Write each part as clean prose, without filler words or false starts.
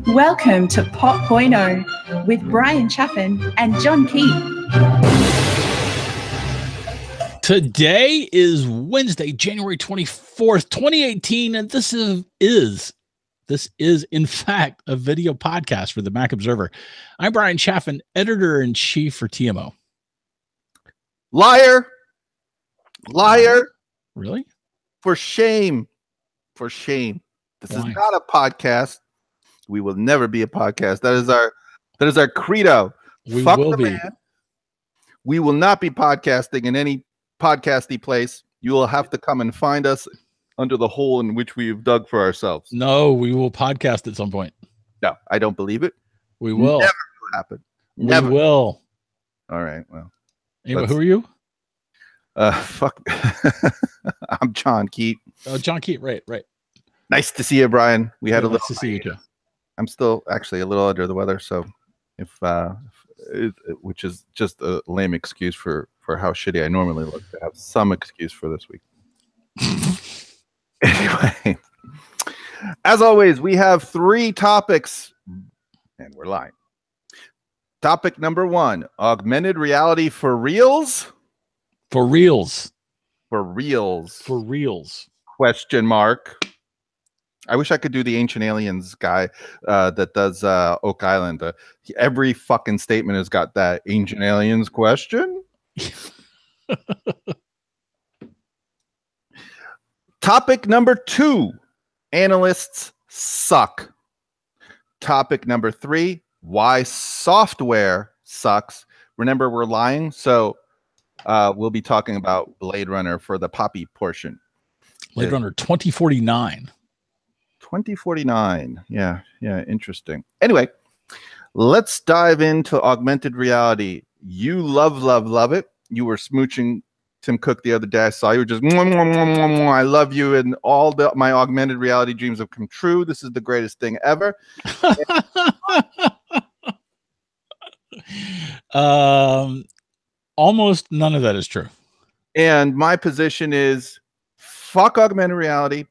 Welcome to Pop.0 with Bryan Chaffin and John Kheit. Today is Wednesday, January 24th, 2018, and this is in fact a video podcast for the Mac Observer. I'm Bryan Chaffin, editor-in-chief for TMO. Liar. Really? For shame. This Why? is not a podcast. We will never be a podcast. That is our credo. We Fuck will the be. man. We will not be podcasting in any podcasty place. You will have to come and find us under the hole in which we've dug for ourselves. No, we will podcast at some point. No, I don't believe it. We will. Never will happen. Never. We will. All right. Well. Anyway, who are you? Fuck. I'm John Kheit. Oh, John Kheit. Right. Nice to see you, Bryan. We had a little. Nice to see you too. I'm still actually a little under the weather, so which is just a lame excuse for how shitty I normally look. To have some excuse for this week. Anyway, as always, we have 3 topics, and we're lying. Topic number 1: augmented reality for reals. For reals. Question mark. I wish I could do the Ancient Aliens guy that does Oak Island. Every fucking statement has got that Ancient Aliens question. Topic number 2: analysts suck. Topic number 3: why software sucks. Remember, we're lying, so we'll be talking about Blade Runner for the Poppy portion. Blade Runner 2049. 2049. Yeah, interesting. Anyway, let's dive into augmented reality. You love it. You were smooching Tim Cook the other day. I saw you were just mwah, mwah, mwah, mwah, mwah. I love you, and all my augmented reality dreams have come true. This is the greatest thing ever. Almost none of that is true. And my position is fuck augmented reality.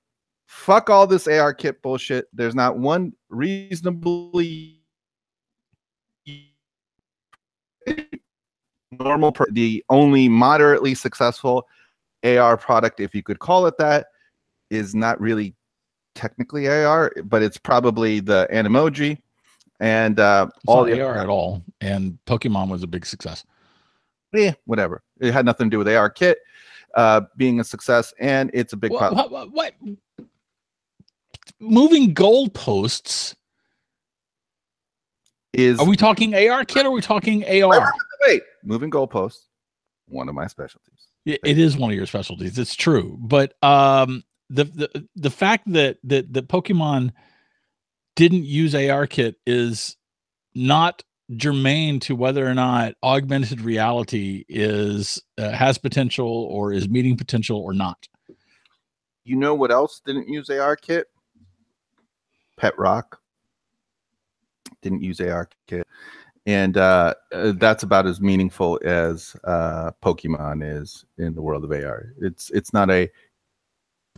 Fuck all this AR kit bullshit. There's not one reasonably normal, the only moderately successful AR product, if you could call it that, is not really technically AR, but it's probably the Animoji and all the AR at all. And Pokemon was a big success. Yeah, whatever. It had nothing to do with AR kit being a success, and it's a big problem. What? Moving goalposts is. Are we talking AR kit or are we talking AR? Wait, moving goalposts, one of my specialties. It is one of your specialties. It's true, but the fact that Pokemon didn't use AR kit is not germane to whether or not augmented reality is has potential or is meeting potential or not. You know what else didn't use AR kit? Pet Rock didn't use AR kit, and that's about as meaningful as Pokemon is in the world of AR. It's not the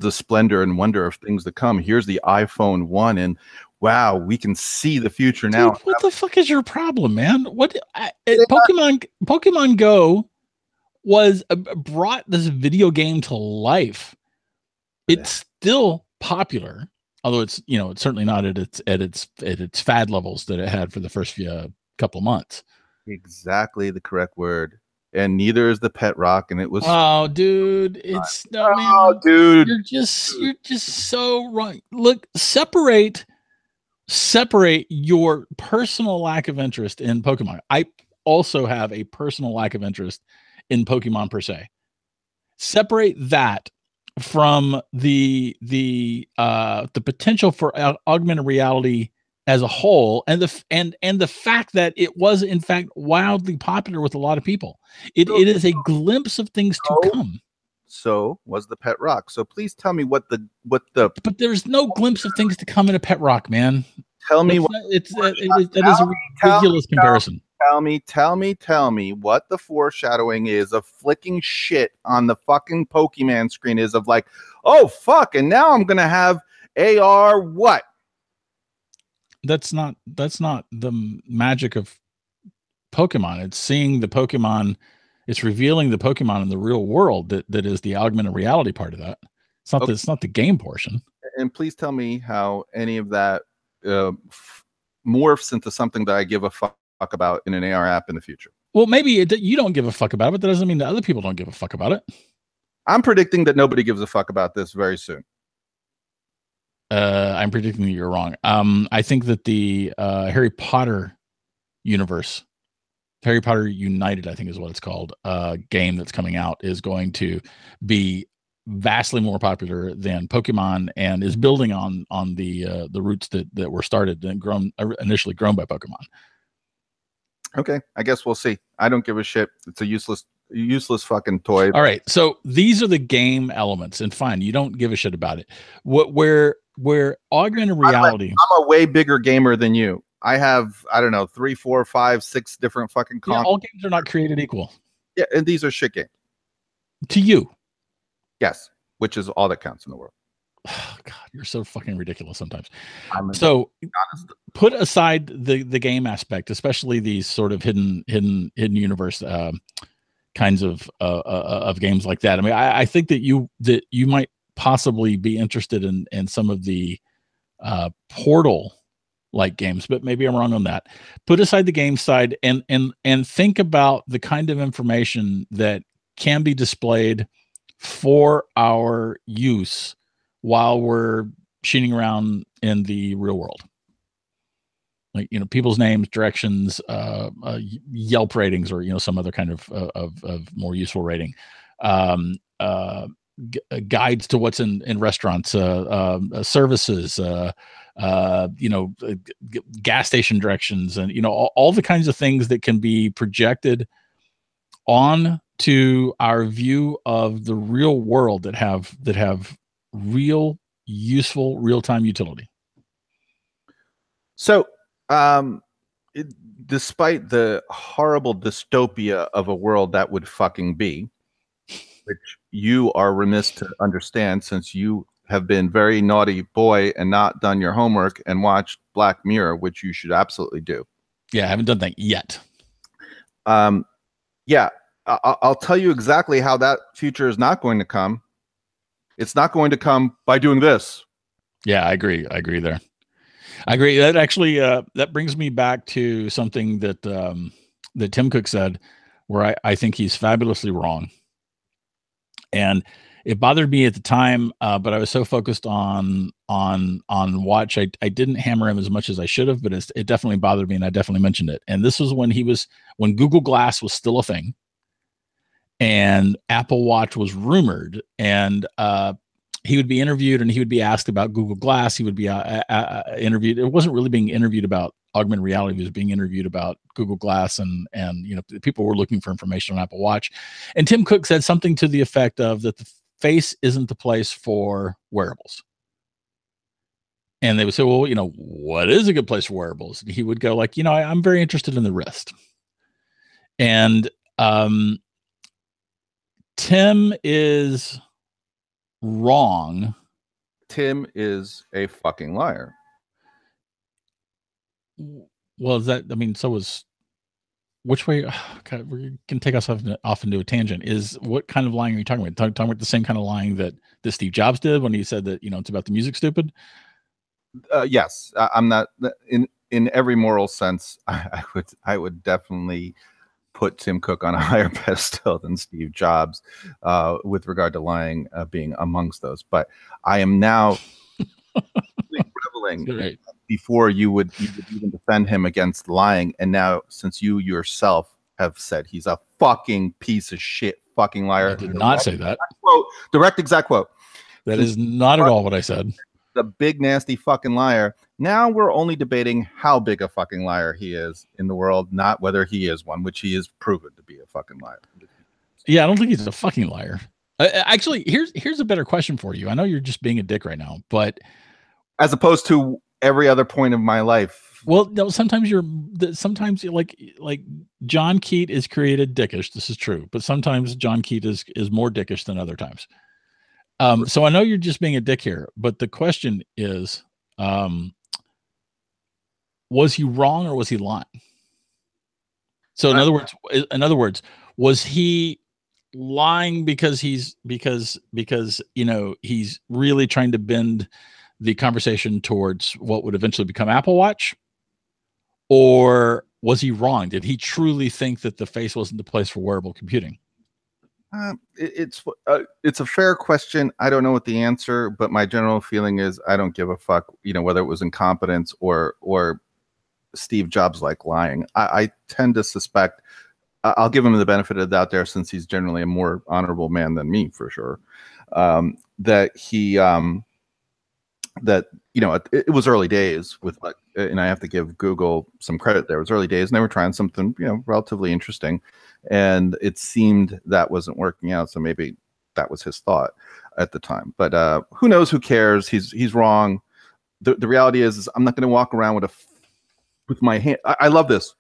splendor and wonder of things to come. Here's the iPhone 1, and wow, we can see the future now. Dude, what the fuck is your problem, man? Pokemon Go was brought this video game to life. It's still popular. Although it's it's certainly not at its fad levels that it had for the first couple months. Exactly the correct word. And neither is the Pet Rock, and it was. Oh, dude, it's no man. Oh, dude, you're just so wrong. Look, separate your personal lack of interest in Pokemon. I also have a personal lack of interest in Pokemon per se. Separate that from the potential for augmented reality as a whole, and the fact that it was in fact wildly popular with a lot of people. It is a glimpse of things to come. So was the Pet Rock. So please tell me what the. But there's no glimpse of things to come in a Pet Rock, man. Tell me that is a ridiculous comparison. tell me what the foreshadowing is of flicking shit on the fucking Pokemon screen is of like, oh fuck, and now I'm gonna have AR what? That's not the magic of Pokemon. It's seeing the Pokemon, it's revealing the Pokemon in the real world that is the augmented reality part of that. It's not it's not the game portion. And please tell me how any of that morphs into something that I give a fuck about in an AR app in the future. Well, maybe you don't give a fuck about it, but that doesn't mean that other people don't give a fuck about it. I'm predicting that nobody gives a fuck about this very soon. I'm predicting that you're wrong. I think that the Harry Potter universe, Harry Potter United, I think is what it's called, game that's coming out is going to be vastly more popular than Pokemon and is building on the roots that were started and initially grown by Pokemon. Okay, I guess we'll see. I don't give a shit. It's a useless fucking toy. All right, so these are the game elements, and fine, you don't give a shit about it. Where augmented reality, I'm a way bigger gamer than you. I have, I don't know, 3, 4, 5, 6 different fucking consoles. Yeah, all games are not created equal. Yeah, and these are shit games. To you. Yes, which is all that counts in the world. Oh, God, you're so fucking ridiculous sometimes. So put aside the game aspect, especially these sort of hidden universe kinds of games like that. I mean, I think that you might possibly be interested in some of the Portal like games, but maybe I'm wrong on that. Put aside the game side and think about the kind of information that can be displayed for our use while we're shooting around in the real world. Like, you know, people's names, directions, Yelp ratings, or, you know, some other kind of more useful rating, guides to what's in restaurants, services, you know, gas station directions, and, you know, all the kinds of things that can be projected on to our view of the real world that have real useful real-time utility. So despite the horrible dystopia of a world that would fucking be, which you are remiss to understand since you have been very naughty boy and not done your homework and watched Black Mirror, which you should absolutely do. Yeah, I haven't done that yet. Yeah, I'll tell you exactly how that future is not going to come. It's not going to come by doing this. Yeah, I agree. I agree there. I agree. That actually that brings me back to something that that Tim Cook said, where I think he's fabulously wrong. And it bothered me at the time, but I was so focused on watch, I didn't hammer him as much as I should have, but it definitely bothered me, and I definitely mentioned it. And this was when Google Glass was still a thing, and Apple Watch was rumored, and he would be interviewed and he would be asked about Google Glass. He would be interviewed. It wasn't really being interviewed about augmented reality. He was being interviewed about Google Glass, and you know, people were looking for information on Apple Watch. And Tim Cook said something to the effect of that the face isn't the place for wearables. And they would say, well, you know, what is a good place for wearables? And he would go like, you know, I'm very interested in the wrist. And Tim is wrong. Tim is a fucking liar. Well, is that, I mean, so was, which way, God, we can take us off into a tangent. Is, what kind of lying are you talking about? Talking about the same kind of lying that Steve Jobs did when he said that, you know, it's about the music stupid? Yes, I'm not, in every moral sense, I would definitely put Tim Cook on a higher pedestal than Steve Jobs with regard to lying being amongst those. But I am now reveling right. Before you would even defend him against lying. And now, since you yourself have said he's a fucking piece of shit fucking liar. I did not say that. Direct exact quote. That is not at all what I said. The big nasty fucking liar. Now we're only debating how big a fucking liar he is in the world, not whether he is one, which he is proven to be a fucking liar. Yeah, I don't think he's a fucking liar. Actually, here's a better question for you. I know you're just being a dick right now, but as opposed to every other point of my life. Well, no, sometimes you're like John Kheit is created dickish. This is true, but sometimes John Kheit is more dickish than other times. So I know you're just being a dick here, but the question is, was he wrong or was he lying? So in other words, was he lying because he's really trying to bend the conversation towards what would eventually become Apple Watch? Or was he wrong? Did he truly think that the face wasn't the place for wearable computing? It's a fair question. I don't know what the answer, but my general feeling is I don't give a fuck, whether it was incompetence or Steve Jobs like lying. I tend to suspect, I'll give him the benefit of the doubt there, since he's generally a more honorable man than me, for sure. That he, it was early days with, and I have to give Google some credit there. It was early days, and they were trying something, relatively interesting, and it seemed that wasn't working out. So maybe that was his thought at the time. But who knows? Who cares? He's wrong. The reality is I'm not going to walk around with my hand. I love this.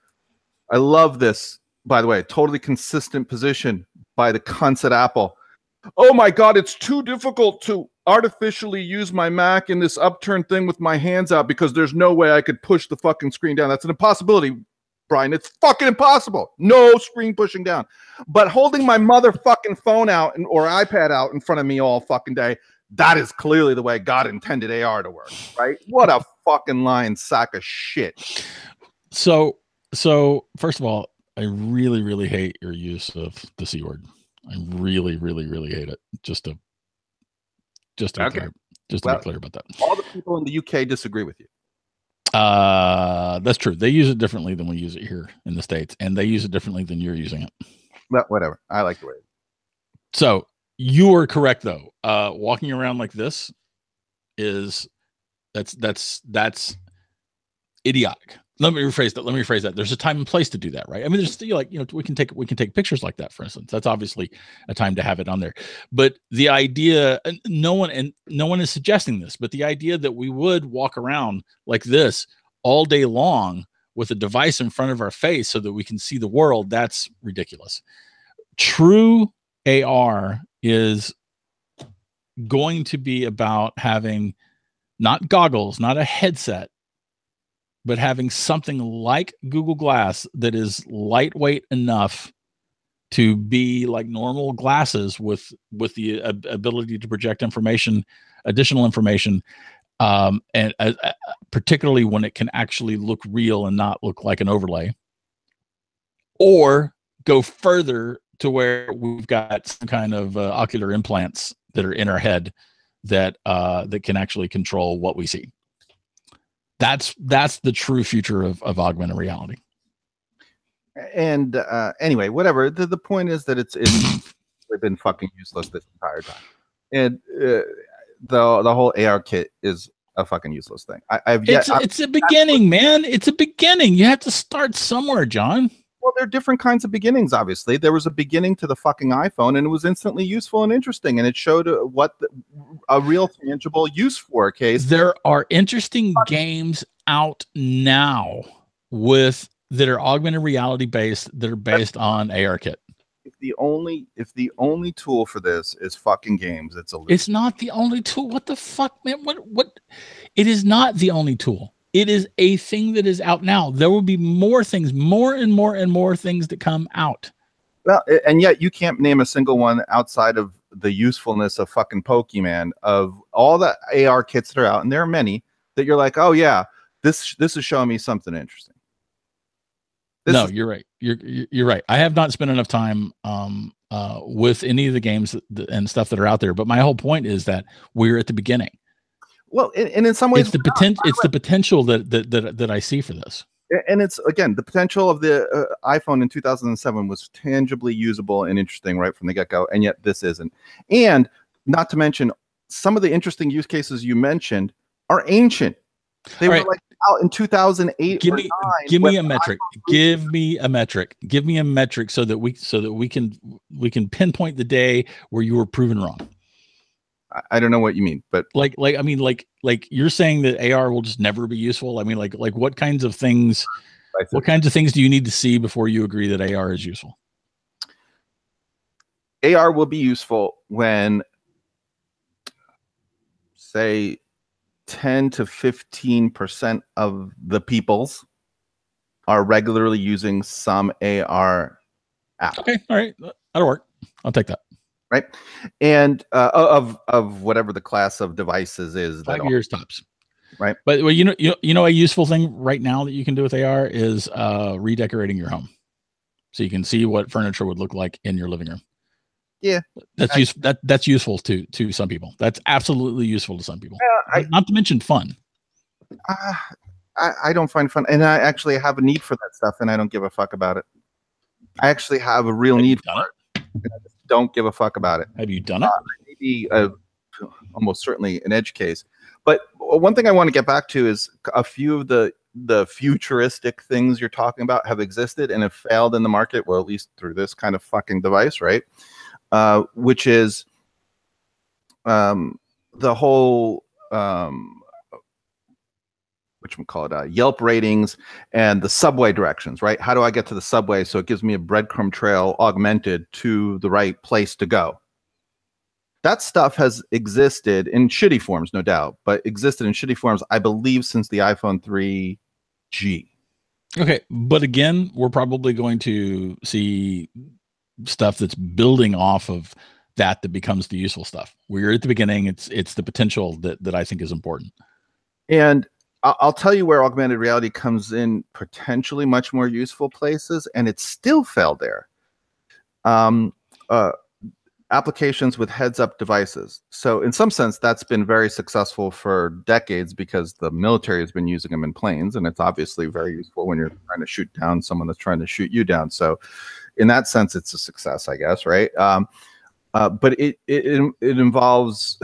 I love this. By the way, totally consistent position by the cunts at Apple. Oh my God, it's too difficult to artificially use my Mac in this upturned thing with my hands out because there's no way I could push the fucking screen down. That's an impossibility, Bryan. It's fucking impossible. No screen pushing down. But holding my motherfucking phone out or iPad out in front of me all fucking day, that is clearly the way God intended AR to work, right? What a fucking lying sack of shit. So first of all, I really, really hate your use of the C word. I really, really, really hate it. Just to be clear. Just to be clear about that. All the people in the UK disagree with you. That's true. They use it differently than we use it here in the States, and they use it differently than you're using it. Well, whatever. I like the way. So you are correct, though. Walking around like this that's idiotic. Let me rephrase that. There's a time and place to do that, right? I mean, there's still we can take pictures like that, for instance. That's obviously a time to have it on there. But the idea, no one is suggesting this, but the idea that we would walk around like this all day long with a device in front of our face so that we can see the world, that's ridiculous. True AR is going to be about having not goggles, not a headset, but having something like Google Glass that is lightweight enough to be like normal glasses with the ability to project additional information, and particularly when it can actually look real and not look like an overlay, or go further to where we've got some kind of ocular implants that are in our head that can actually control what we see. That's the true future of augmented reality. And anyway, whatever. The point is that it's been fucking useless this entire time. And the whole AR kit is a fucking useless thing. It's a beginning, man. It's a beginning. You have to start somewhere, John. Well, there are different kinds of beginnings, obviously. There was a beginning to the fucking iPhone, and it was instantly useful and interesting, and it showed what a real tangible use for case. There are interesting games out now that are augmented reality based, that are based on ARKit. If the only tool for this is fucking games, it's not the only tool. What the fuck, man? What? It is not the only tool. It is a thing that is out now. There will be more things, more and more and more things that come out. Well, and yet you can't name a single one outside of the usefulness of fucking Pokemon, of all the AR kits that are out, and there are many that you're like, oh yeah, this is showing me something interesting. You're right. You're right. I have not spent enough time with any of the games and stuff that are out there, but my whole point is that we're at the beginning. Well, and in some ways, it's the potential that I see for this. And it's, again, the potential of the iPhone in 2007 was tangibly usable and interesting right from the get-go, and yet this isn't. And not to mention, some of the interesting use cases you mentioned are ancient. They were like out in 2008 or 2009. Give me a metric. Give me a metric. Give me a metric so that we can pinpoint the day where you were proven wrong. I don't know what you mean, but I mean, like you're saying that AR will just never be useful. I mean, like what kinds of things? What kinds of things do you need to see before you agree that AR is useful? AR will be useful when, say, 10 to 15% of the peoples are regularly using some AR app. Okay, all right, that'll work. I'll take that. Right, and of whatever the class of devices is. 5 years tops. Right, but well, you know, a useful thing right now that you can do with AR is redecorating your home, so you can see what furniture would look like in your living room. Yeah, that's useful to some people. That's absolutely useful to some people. Not to mention fun. I don't find fun, and I actually have a need for that stuff, and I don't give a fuck about it. I actually have a real need for it. And I just don't give a fuck about it. Have you done it? Maybe almost certainly an edge case. But one thing I want to get back to is a few of the futuristic things you're talking about have existed and have failed in the market. Well, at least through this kind of fucking device, right? Which is the whole Yelp ratings and the subway directions, right? How do I get to the subway so it gives me a breadcrumb trail augmented to the right place to go? That stuff has existed in shitty forms, no doubt, but existed in shitty forms, I believe, since the iPhone 3G. Okay, but again, we're probably going to see stuff that's building off of that becomes the useful stuff. We're at the beginning. It's the potential that I think is important. And I'll tell you where augmented reality comes in potentially much more useful places, and it's still failed there. Applications with heads-up devices. So in some sense, that's been very successful for decades because the military has been using them in planes, and it's obviously very useful when you're trying to shoot down someone that's trying to shoot you down. So in that sense, it's a success, I guess, right? But it involves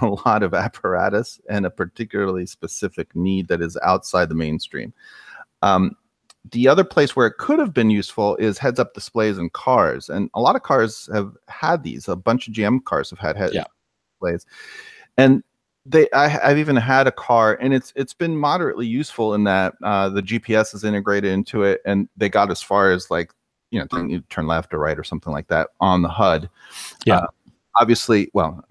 a lot of apparatus and a particularly specific need that is outside the mainstream. The other place where it could have been useful is heads-up displays in cars, and a lot of cars have had these. A bunch of GM cars have had heads-up displays, and I've even had a car, and it's been moderately useful in that the GPS is integrated into it, and they got as far as, like, you know, you turn left or right or something like that on the HUD. Yeah, obviously, well,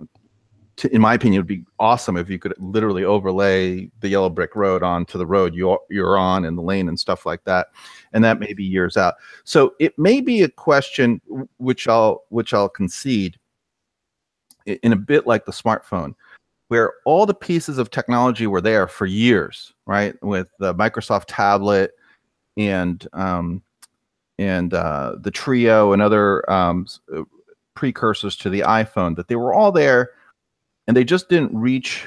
in my opinion, it would be awesome if you could literally overlay the yellow brick road onto the road you're on and the lane and stuff like that. And that may be years out. So it may be a question which I'll concede in a bit like the smartphone, where all the pieces of technology were there for years, right? With the Microsoft tablet and the Trio and other precursors to the iPhone, that they were all there. And they just didn't reach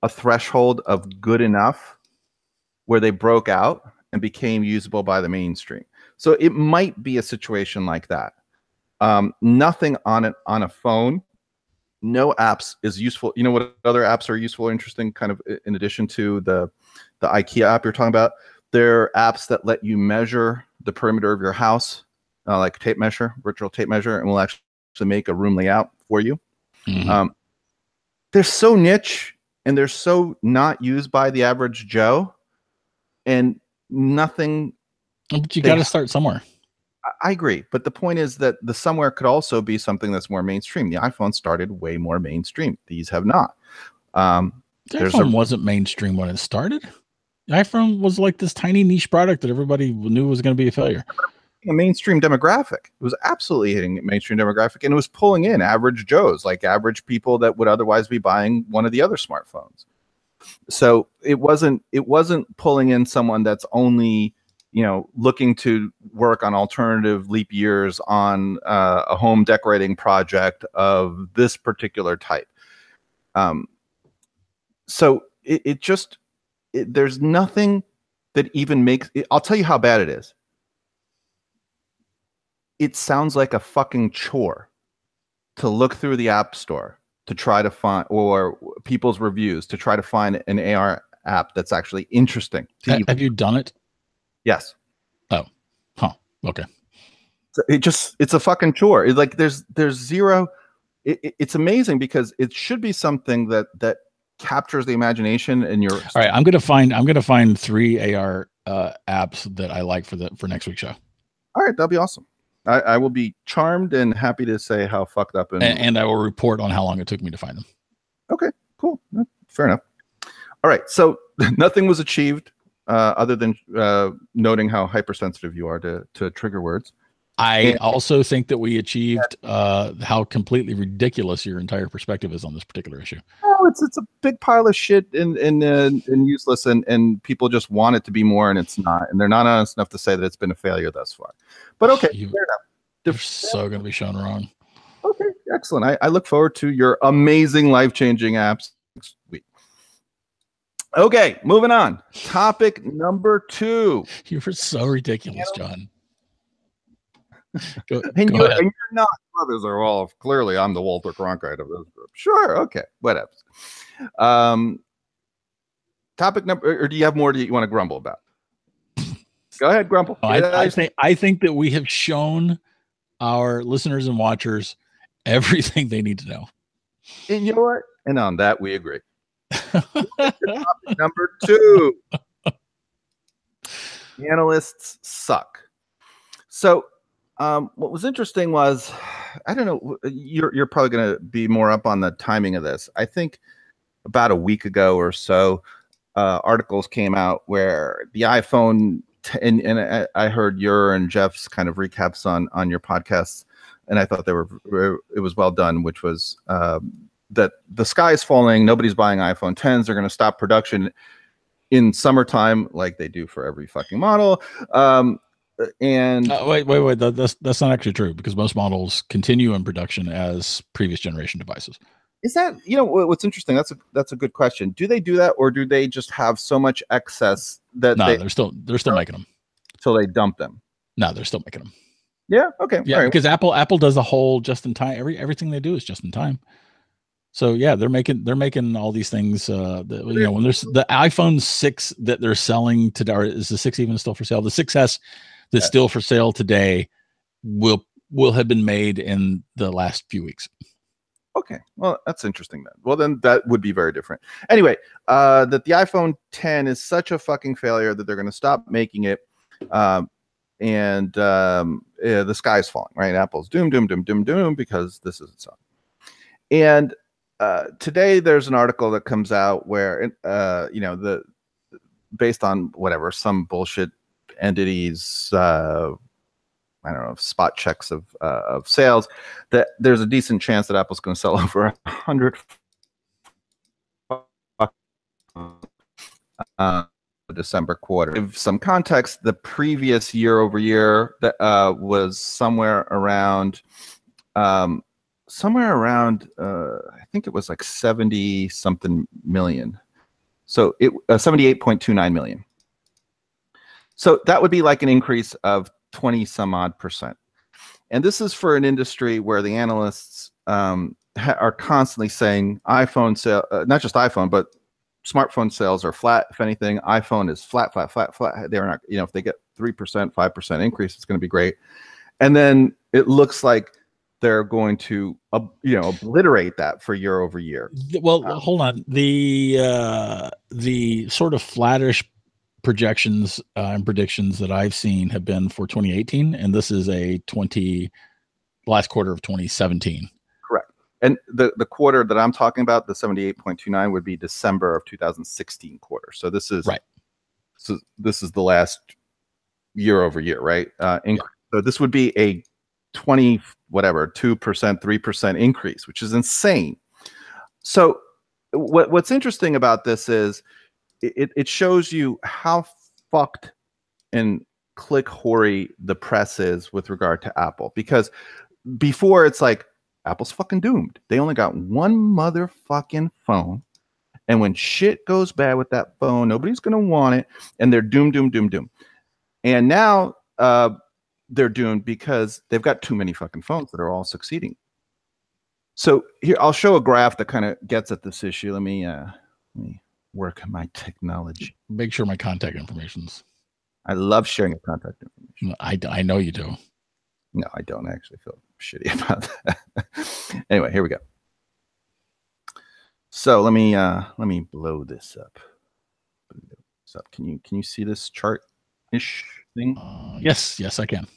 a threshold of good enough where they broke out and became usable by the mainstream. So it might be a situation like that. Nothing on a phone, no apps is useful. You know what other apps are useful or interesting, kind of in addition to the IKEA app you're talking about? There are apps that let you measure the perimeter of your house, like tape measure, virtual tape measure, and will actually make a room layout for you. Mm-hmm. They're so niche and they're so not used by the average Joe, and nothing. But you got to start somewhere. I agree. But the point is that the somewhere could also be something that's more mainstream. The iPhone started way more mainstream. These have not. The iPhone wasn't mainstream when it started. The iPhone was like this tiny niche product that everybody knew was going to be a failure. A mainstream demographic. It was absolutely hitting a mainstream demographic, and it was pulling in average Joes, like average people that would otherwise be buying one of the other smartphones. So it wasn't pulling in someone that's only, you know, looking to work on alternative leap years on a home decorating project of this particular type. So there's nothing that even makes it. I'll tell you how bad it is. It sounds like a fucking chore to look through the App Store to try to find, or people's reviews to try to find an AR app that's actually interesting. Have you done it? Yes. Oh, huh. Okay. So it's a fucking chore. It's like there's zero. it's amazing because it should be something that captures the imagination in your. All right, I'm gonna find 3 AR apps that I like for next week's show. All right, that'll be awesome. I will be charmed and happy to say how fucked up and I will report on how long it took me to find them. Okay, cool. Fair enough. All right, so nothing was achieved other than noting how hypersensitive you are to trigger words. I also think that we achieved how completely ridiculous your entire perspective is on this particular issue. Oh, it's a big pile of shit and useless, and people just want it to be more, and it's not, and they're not honest enough to say that it's been a failure thus far. But okay, fair enough. You're so going to be shown wrong. Okay, excellent. I look forward to your amazing, life-changing apps next week. Okay, moving on. Topic number 2. You were so ridiculous, John. Go ahead. And you're not. Others are all clearly. I'm the Walter Cronkite of this group. Sure. Okay. Whatever. Topic number. Or do you have more that you want to grumble about? Go ahead, grumble. I think that we have shown our listeners and watchers everything they need to know. And you know what? And on that, we agree. Topic number 2. Analysts suck. So. What was interesting was, I don't know, you're probably going to be more up on the timing of this. I think about a week ago or so, articles came out where the iPhone, and I heard your and Jeff's kind of recaps on your podcasts, and I thought it was well done, which was that the sky is falling, nobody's buying iPhone 10s, they're going to stop production in summertime like they do for every fucking model. And wait, that's not actually true, because most models continue in production as previous generation devices. Is that, what's interesting? That's a good question. Do they do that, or do they just have so much excess that they're still making them till they dump them? No, they're still making them. Yeah. Okay. Yeah, because Apple does a whole just in time. Everything they do is just in time. So yeah, they're making all these things. When there's the iPhone 6 that they're selling today, or is the 6 even still for sale? The 6S that's still for sale today will have been made in the last few weeks. Okay, well, that's interesting then. Well, then that would be very different. Anyway, that the iPhone 10 is such a fucking failure that they're going to stop making it, and the sky's falling, right? Apple's doom because this is its own. And today there's an article that comes out where based on whatever, some bullshit entities, I don't know, spot checks of sales, that there's a decent chance that Apple's going to sell over 100 December quarter. To give some context, the previous year over year that was somewhere around I think it was like 70 something million. So it 78.29 million. So that would be like an increase of 20 some odd %. And this is for an industry where the analysts are constantly saying iPhone sale, not just iPhone, but smartphone sales are flat. If anything, iPhone is flat. They're not, if they get 3%, 5% increase, it's going to be great. And then it looks like they're going to, obliterate that for year over year. Well, hold on. The sort of flattish projections and predictions that I've seen have been for 2018, and this is last quarter of 2017. Correct. And the quarter that I'm talking about, the 78.29, would be December of 2016 quarter. So this is right. So this is the last year over year, right? So this would be a 2%, 3% increase, which is insane. So what's interesting about this is it shows you how fucked and click hoary the press is with regard to Apple. Because before, it's like, Apple's fucking doomed. They only got one motherfucking phone. And when shit goes bad with that phone, nobody's going to want it. And they're doomed. And now they're doomed because they've got too many fucking phones that are all succeeding. So here, I'll show a graph that kind of gets at this issue. Let me work my technology. Make sure my contact information's. I love sharing your contact information. I know you do. No, I don't actually, shitty about that. Anyway, here we go. So let me blow this up. Can you see this chart-ish thing? Yes, I can.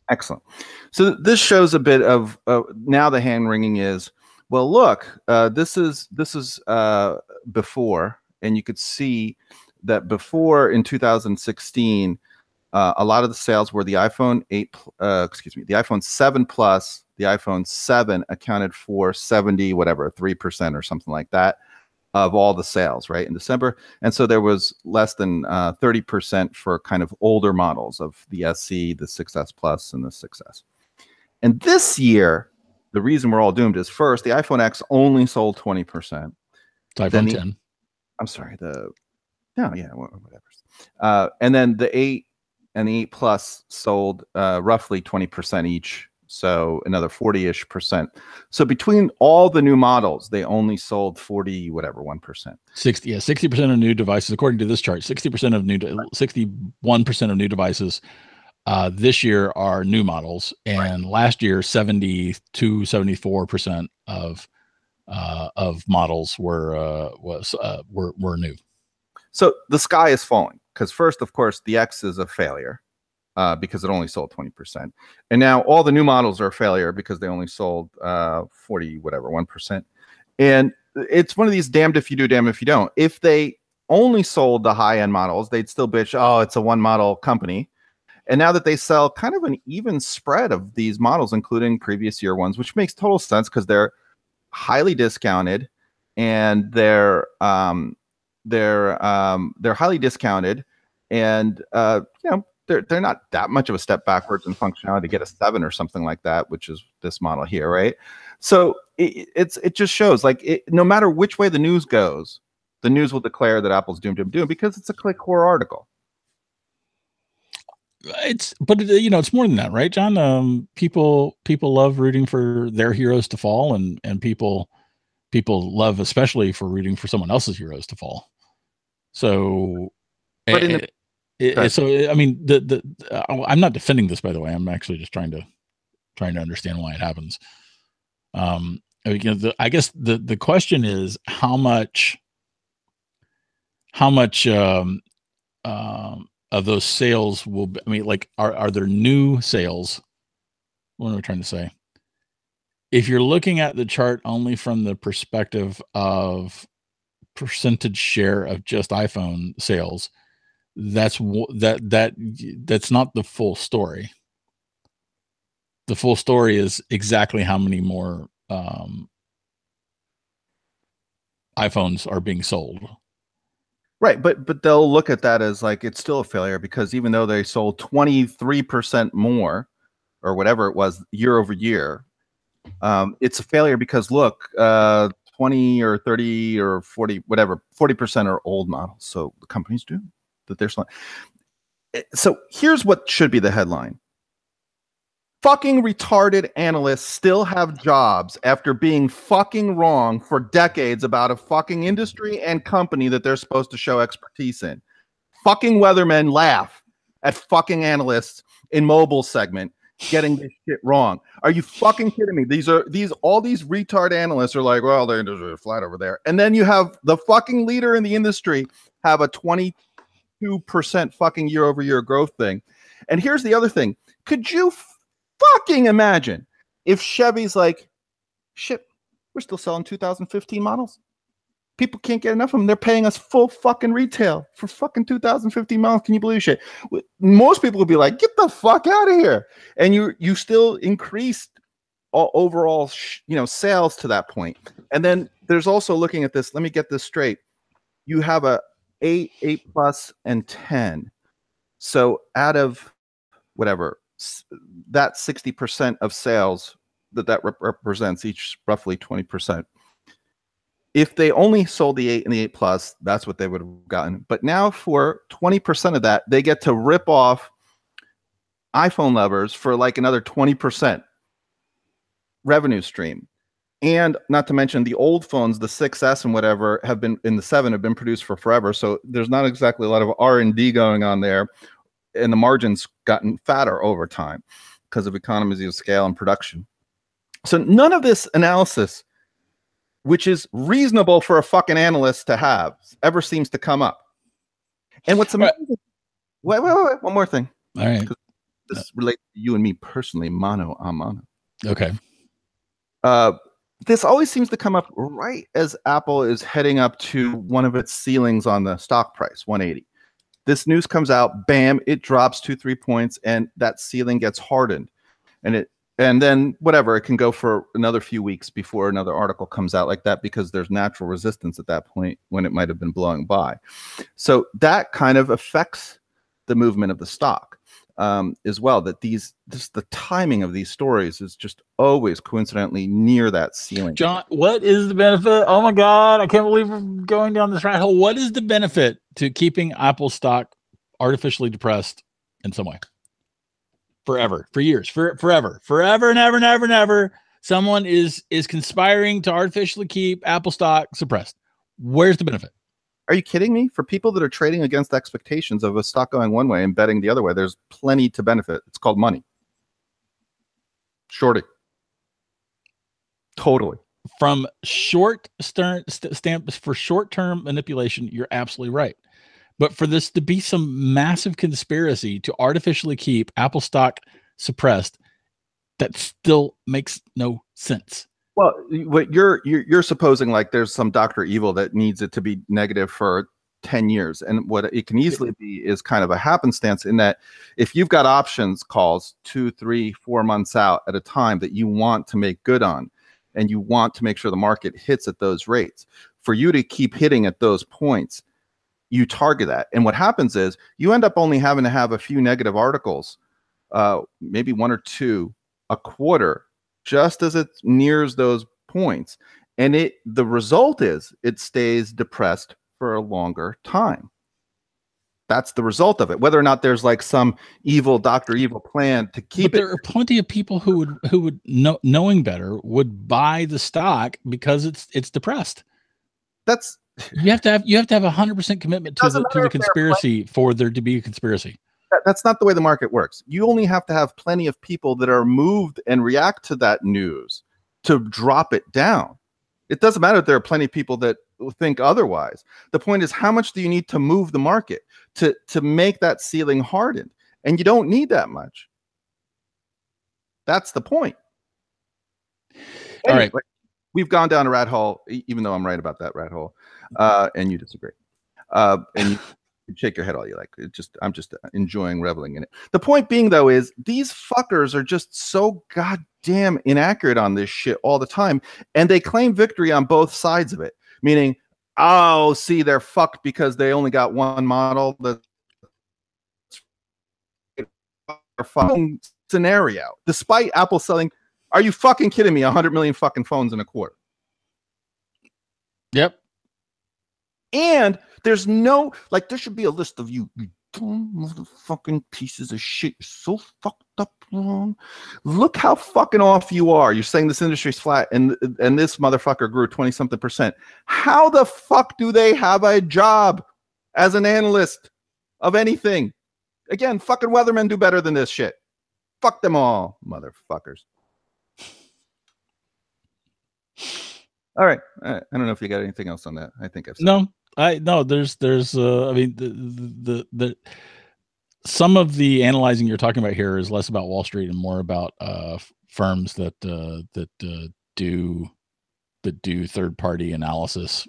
Excellent. So this shows a bit of now the hand wringing is, well, look, this is before, and you could see that before in 2016, a lot of the sales were the iPhone 8, the iPhone 7 Plus, the iPhone 7 accounted for 3% or something like that of all the sales, right, in December. And so there was less than 30% for kind of older models of the SE, the 6S Plus, and the 6S. And this year, the reason we're all doomed is first, the iPhone X only sold 20%. It's iPhone 10. I'm sorry, whatever. And then the 8 and the 8 Plus sold roughly 20% each. So another 40-ish%. So between all the new models, they only sold 1%. 60% of new devices, according to this chart, 61% of new devices this year are new models, and last year 74% of models were new. So the sky is falling because first, of course, the X is a failure. Because it only sold 20%. And now all the new models are a failure because they only sold 1%. And it's one of these damned if you do, damned if you don't. If they only sold the high-end models, they'd still bitch, oh, it's a one-model company. And now that they sell kind of an even spread of these models, including previous year ones, which makes total sense because they're highly discounted and they're highly discounted and they're not that much of a step backwards in functionality to get a 7 or something like that, which is this model here, right? So it just shows no matter which way the news goes, the news will declare that Apple's doomed because it's a ClickHorror article. It's more than that, right, John? People love rooting for their heroes to fall, and people love especially for rooting for someone else's heroes to fall. So, but in the I mean, I'm not defending this, by the way. I'm actually just trying to understand why it happens. I guess the question is how much of those sales will be, are there new sales? What am I trying to say? If you're looking at the chart only from the perspective of percentage share of just iPhone sales, that's not the full story. The full story is exactly how many more iPhones are being sold. Right, but they'll look at that as it's still a failure because even though they sold 23% more or whatever it was year over year, it's a failure because look, 20 or 30 or 40, whatever, 40% are old models. So the companies do. That they're selling. So here's what should be the headline. Fucking retarded analysts still have jobs after being fucking wrong for decades about a fucking industry and company that they're supposed to show expertise in. Fucking weathermen laugh at fucking analysts in mobile segment getting this shit wrong. Are you fucking kidding me? All these retard analysts are like, well, they're flat over there. And then you have the fucking leader in the industry have a 22% fucking year over year growth thing. And here's the other thing. Could you fucking imagine if Chevy's like, shit, we're still selling 2015 models. People can't get enough of them. They're paying us full fucking retail for fucking 2015 models. Can you believe shit? Most people would be like, get the fuck out of here. And you still increased overall sales to that point. And then there's also looking at this. Let me get this straight. You have a 8 Plus, and 10. So out of whatever, that 60% of sales that represents each roughly 20%. If they only sold the 8 and the 8 Plus, that's what they would have gotten. But now for 20% of that, they get to rip off iPhone lovers for another 20% revenue stream. And not to mention the old phones, the 6S and whatever have been in the 7 have been produced for forever. So there's not exactly a lot of R&D going on there. And the margins gotten fatter over time because of economies of scale and production. So none of this analysis, which is reasonable for a fucking analyst to have, ever seems to come up. And what's amazing, wait, one more thing. All right. This relates to you and me personally, mano a mano. Okay. This always seems to come up right as Apple is heading up to one of its ceilings on the stock price, 180. This news comes out, bam, it drops 2-3 points, and that ceiling gets hardened. And then whatever, it can go for another few weeks before another article comes out like that, because there's natural resistance at that point when it might have been blowing by. So that kind of affects the movement of the stock. As well, that just the timing of these stories is just always coincidentally near that ceiling. John, what is the benefit? Oh my God, I can't believe we're going down this rabbit hole. What is the benefit to keeping Apple stock artificially depressed in some way? Forever, for years, forever and ever. Someone is conspiring to artificially keep Apple stock suppressed. Where's the benefit? Are you kidding me? For people that are trading against expectations of a stock going one way and betting the other way, there's plenty to benefit. It's called money. Shorting. Totally. From short-term manipulation, you're absolutely right. But for this to be some massive conspiracy to artificially keep Apple stock suppressed, that still makes no sense. Well, what you're supposing like there's some Dr. Evil that needs it to be negative for 10 years. And what it can easily be is kind of a happenstance, in that if you've got options calls 2, 3, 4 months out at a time that you want to make good on, and you want to make sure the market hits at those rates, for you to keep hitting at those points, you target that. And what happens is you end up only having to have a few negative articles, maybe 1 or 2 a quarter, just as it nears those points. And the result is it stays depressed for a longer time. That's the result of it. Whether or not there's like some evil Dr. Evil plan to keep it. There are plenty of people who would knowing better would buy the stock because it's depressed. That's you have to have 100% commitment to the conspiracy for there to be a conspiracy. That's not the way the market works. You only have to have plenty of people that are moved and react to that news to drop it down. It doesn't matter if there are plenty of people that think otherwise. The point is, how much do you need to move the market to make that ceiling hardened? And you don't need that much. That's the point. Anyway, all right. We've gone down a rat hole, even though I'm right about that rat hole, and you disagree. And you shake your head all you like. I'm just enjoying reveling in it. The point being, though, is these fuckers are just so goddamn inaccurate on this shit all the time, and they claim victory on both sides of it. Meaning, oh, see, they're fucked because they only got one model. That's a fucking scenario. Despite Apple selling, are you fucking kidding me? 100 million fucking phones in a quarter. Yep. And there's no, like, there should be a list of you dumb motherfucking pieces of shit. You're so fucked up wrong. Look how fucking off you are. You're saying this industry's flat and this motherfucker grew 20-something%. How the fuck do they have a job as an analyst of anything? Again, fucking weathermen do better than this shit. Fuck them all, motherfuckers. All right. I don't know if you got anything else on that. I think I've said there's I mean, the some of the analyzing you're talking about here is less about Wall Street and more about firms that do third-party analysis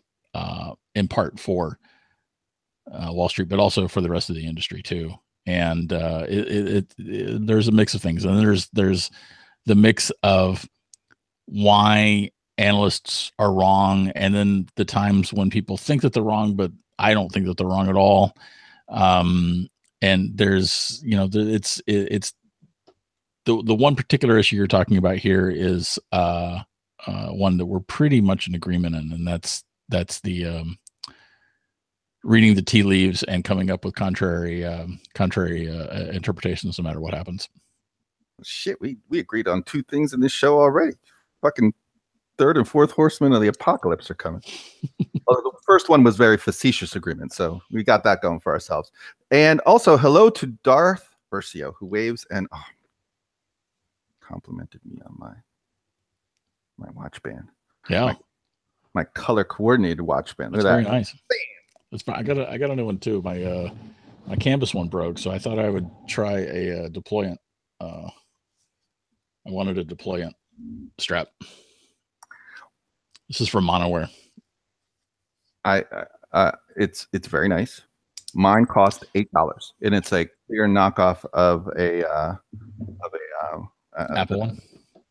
in part for Wall Street, but also for the rest of the industry too. And there's a mix of things, and there's the mix of why analysts are wrong, and then the times when people think that they're wrong, but I don't think that they're wrong at all. And there's, it's the one particular issue you're talking about here is one that we're pretty much in agreement in, and that's the reading the tea leaves and coming up with contrary interpretations no matter what happens. Shit, we agreed on 2 things in this show already. Fucking third and fourth horsemen of the apocalypse are coming. The first one was very facetious agreement, so we got that going for ourselves. And also, hello to Darth Versio, who waves and complimented me on my my watch band. Yeah. My color coordinated watch band. That's very nice. That's fine. I got a new one too. My canvas one broke, so I thought I would try a deployant. I wanted a deployant strap. This is from Monoware. It's very nice. Mine cost $8, and it's a clear knockoff of a Apple one,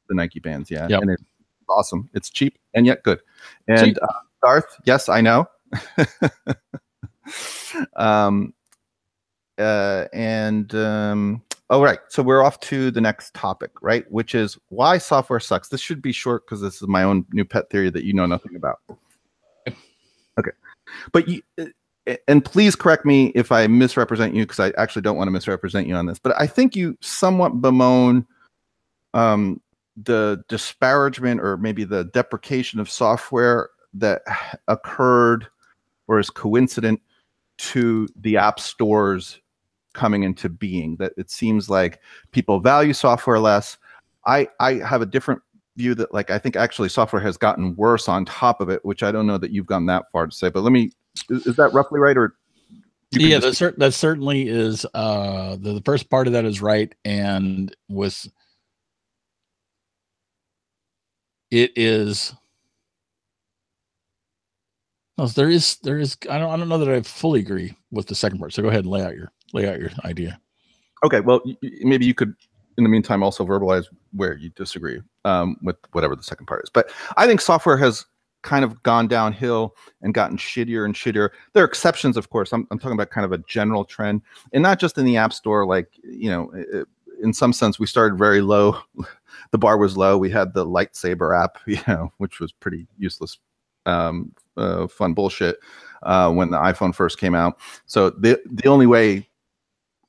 the Nike bands. Yeah, yep. And it's awesome. It's cheap and yet good. And Darth, yes, I know. All right, so we're off to the next topic, right? Which is why software sucks. This should be short because this is my own new pet theory that you know nothing about. Okay, but and please correct me if I misrepresent you, because I actually don't want to misrepresent you on this. But I think you somewhat bemoan the disparagement or maybe the deprecation of software that occurred or is coincident to the app stores coming into being. That it seems like people value software less. I have a different view that, like, I think actually software has gotten worse on top of it, which I don't know that you've gone that far to say, but let me, is that roughly right? Or yeah, that certainly is. The first part of that is right, and it is. No, there is. I don't know that I fully agree with the second part. So go ahead and lay out your idea. Okay, well, maybe you could, in the meantime, also verbalize where you disagree with whatever the second part is. But I think software has kind of gone downhill and gotten shittier and shittier. There are exceptions, of course. I'm talking about kind of a general trend, and not just in the App Store. Like, in some sense, we started very low. The bar was low. We had the lightsaber app, which was pretty useless, fun bullshit when the iPhone first came out. So the only way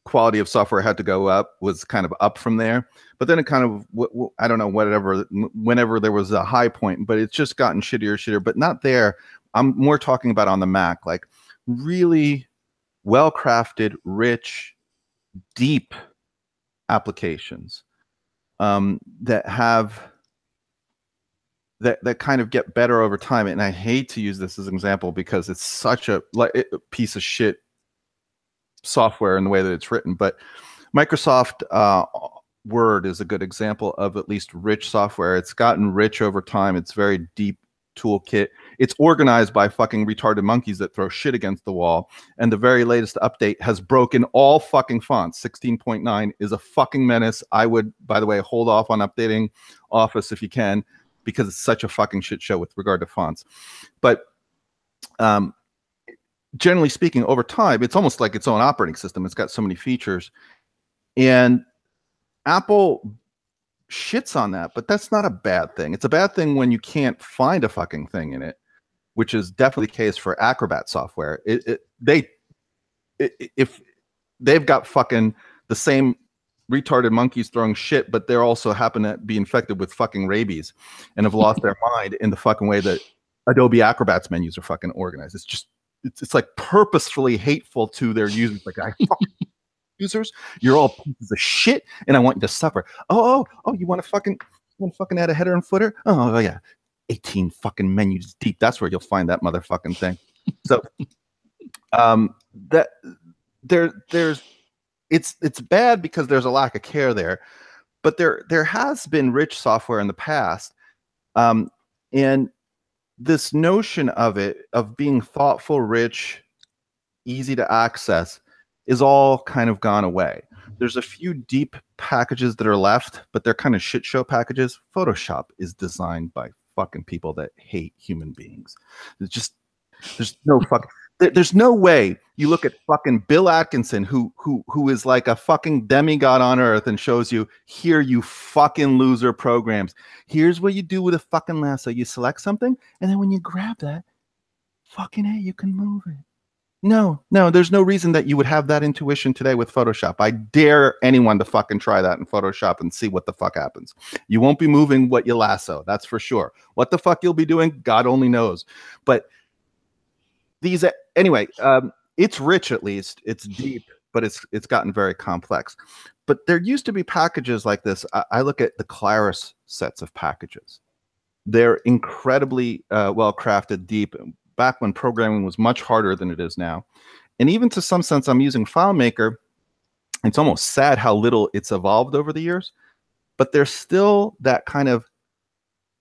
quality of software had to go up was kind of up from there. But then it kind of, I don't know, whenever there was a high point, but it's just gotten shittier, but not there. I'm more talking about on the Mac, like really well-crafted, rich, deep applications that kind of get better over time. And I hate to use this as an example because it's such a piece of shit software in the way that it's written, but Microsoft Word is a good example of at least rich software. It's gotten rich over time. It's very deep toolkit. It's organized by fucking retarded monkeys that throw shit against the wall. And the very latest update has broken all fucking fonts. 16.9 is a fucking menace. I would, by the way, hold off on updating Office if you can, because it's such a fucking shit show with regard to fonts. But generally speaking, over time, it's almost like its own operating system. It's got so many features. And Apple shits on that, but that's not a bad thing. It's a bad thing when you can't find a fucking thing in it, which is definitely the case for Acrobat software. If they've got fucking the same retarded monkeys throwing shit, but they're also happen to be infected with fucking rabies and have lost their mind in the fucking way that Adobe Acrobat's menus are fucking organized. It's just, it's like purposefully hateful to their users. Like, I fucking users, you're all pieces of shit, and I want you to suffer. Oh, you want to fucking add a header and footer? Oh yeah, 18 fucking menus deep. That's where you'll find that motherfucking thing. So, it's bad because there's a lack of care there, but there has been rich software in the past, and this notion of being thoughtful, rich, easy to access is all kind of gone away. There's a few deep packages that are left, but they're kind of shit show packages. Photoshop is designed by fucking people that hate human beings. There's no way you look at fucking Bill Atkinson, who is like a fucking demigod on earth, and shows you, here, you fucking loser programs. Here's what you do with a fucking lasso. You select something, and then when you grab that, fucking hey, you can move it. No, there's no reason that you would have that intuition today with Photoshop. I dare anyone to fucking try that in Photoshop and see what the fuck happens. You won't be moving what you lasso, that's for sure. What the fuck you'll be doing, God only knows. But these, anyway, it's rich, at least. It's deep, but it's gotten very complex. But there used to be packages like this. I look at the Claris sets of packages. They're incredibly well crafted, deep, back when programming was much harder than it is now. And even to some sense, I'm using FileMaker. It's almost sad how little it's evolved over the years, but there's still that kind of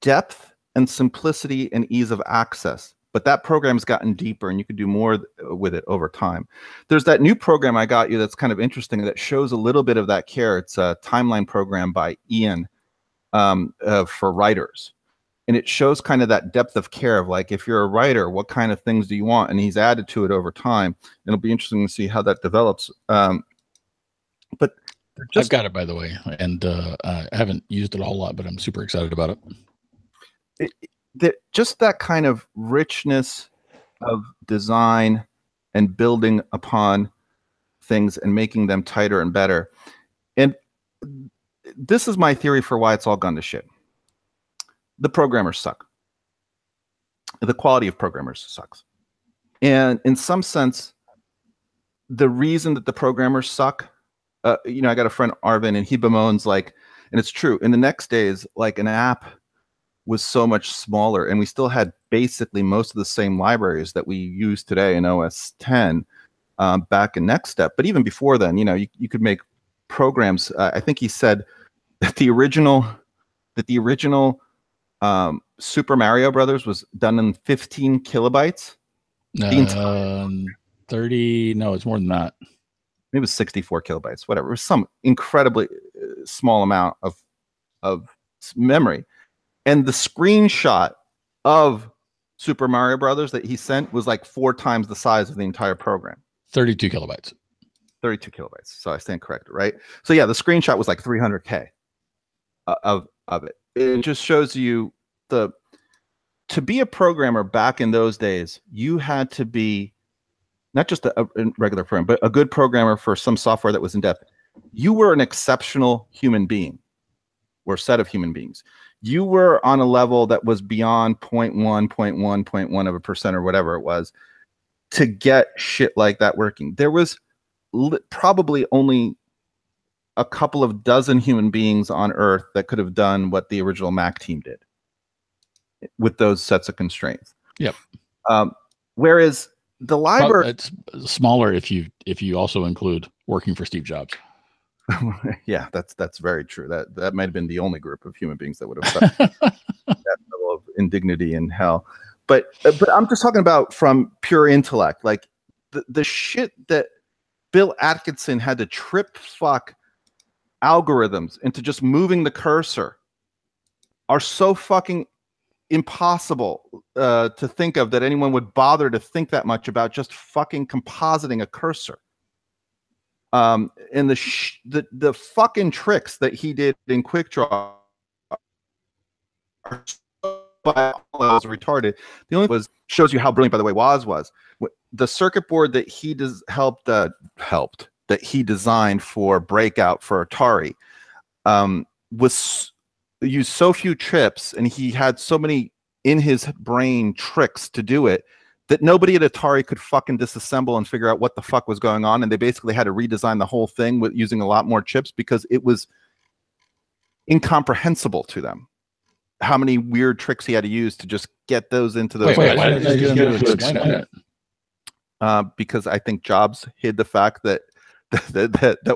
depth and simplicity and ease of access. But that program's gotten deeper, and you can do more with it over time. There's that new program I got you that's kind of interesting that shows a little bit of that care. It's a timeline program by Ian for writers. And it shows kind of that depth of care of like, if you're a writer, what kind of things do you want? And he's added to it over time. It'll be interesting to see how that develops. But I've got it, by the way, and I haven't used it a whole lot, but I'm super excited about it. Just that kind of richness of design and building upon things and making them tighter and better. And this is my theory for why it's all gone to shit. The programmers suck. The quality of programmers sucks. And in some sense, the reason that the programmers suck, I got a friend, Arvin, and he bemoans like, and it's true, in the next days, like an app was so much smaller, and we still had basically most of the same libraries that we use today in OS 10 back in Next Step. But even before then, you could make programs. I think he said that the original Super Mario Brothers was done in 15 kilobytes. 30, no, it's more than that. Maybe it was 64 kilobytes, whatever. It was some incredibly small amount of memory. And the screenshot of Super Mario Brothers that he sent was like 4 times the size of the entire program. 32 kilobytes. 32 kilobytes. So I stand corrected, right? So yeah, the screenshot was like 300K of it. It just shows you to be a programmer back in those days, you had to be not just a regular programmer, but a good programmer for some software that was in depth. You were an exceptional human being or set of human beings. You were on a level that was beyond 0.1% or whatever it was to get shit like that working. There was probably only a couple of dozen human beings on Earth that could have done what the original Mac team did with those sets of constraints. Yep. Whereas the library, it's smaller if you also include working for Steve Jobs. Yeah, that's very true. That might have been the only group of human beings that would have felt that level of indignity and hell. But I'm just talking about from pure intellect, like the shit that Bill Atkinson had to trip fuck algorithms into just moving the cursor are so fucking impossible to think of that anyone would bother to think that much about just fucking compositing a cursor. And the fucking tricks that he did in QuickDraw are was retarded. The only was shows you how brilliant, by the way, Woz was. The circuit board that he helped that he designed for Breakout for Atari was used so few chips, and he had so many in his brain tricks to do it that nobody at Atari could fucking disassemble and figure out what the fuck was going on. And they basically had to redesign the whole thing with using a lot more chips because it was incomprehensible to them how many weird tricks he had to use to just get those into those. Wait, why did you get him to explain it? Because I think Jobs hid the fact that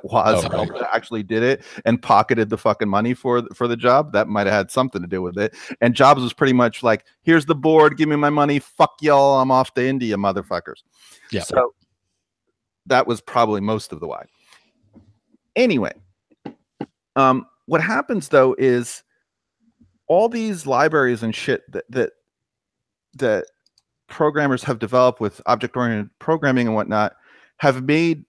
Woz actually did it and pocketed the fucking money for the job. That might have had something to do with it. And Jobs was pretty much like, here's the board, give me my money, fuck y'all, I'm off to India, motherfuckers. Yeah. So that was probably most of the why. Anyway, what happens though is all these libraries and shit that programmers have developed with object-oriented programming and whatnot have made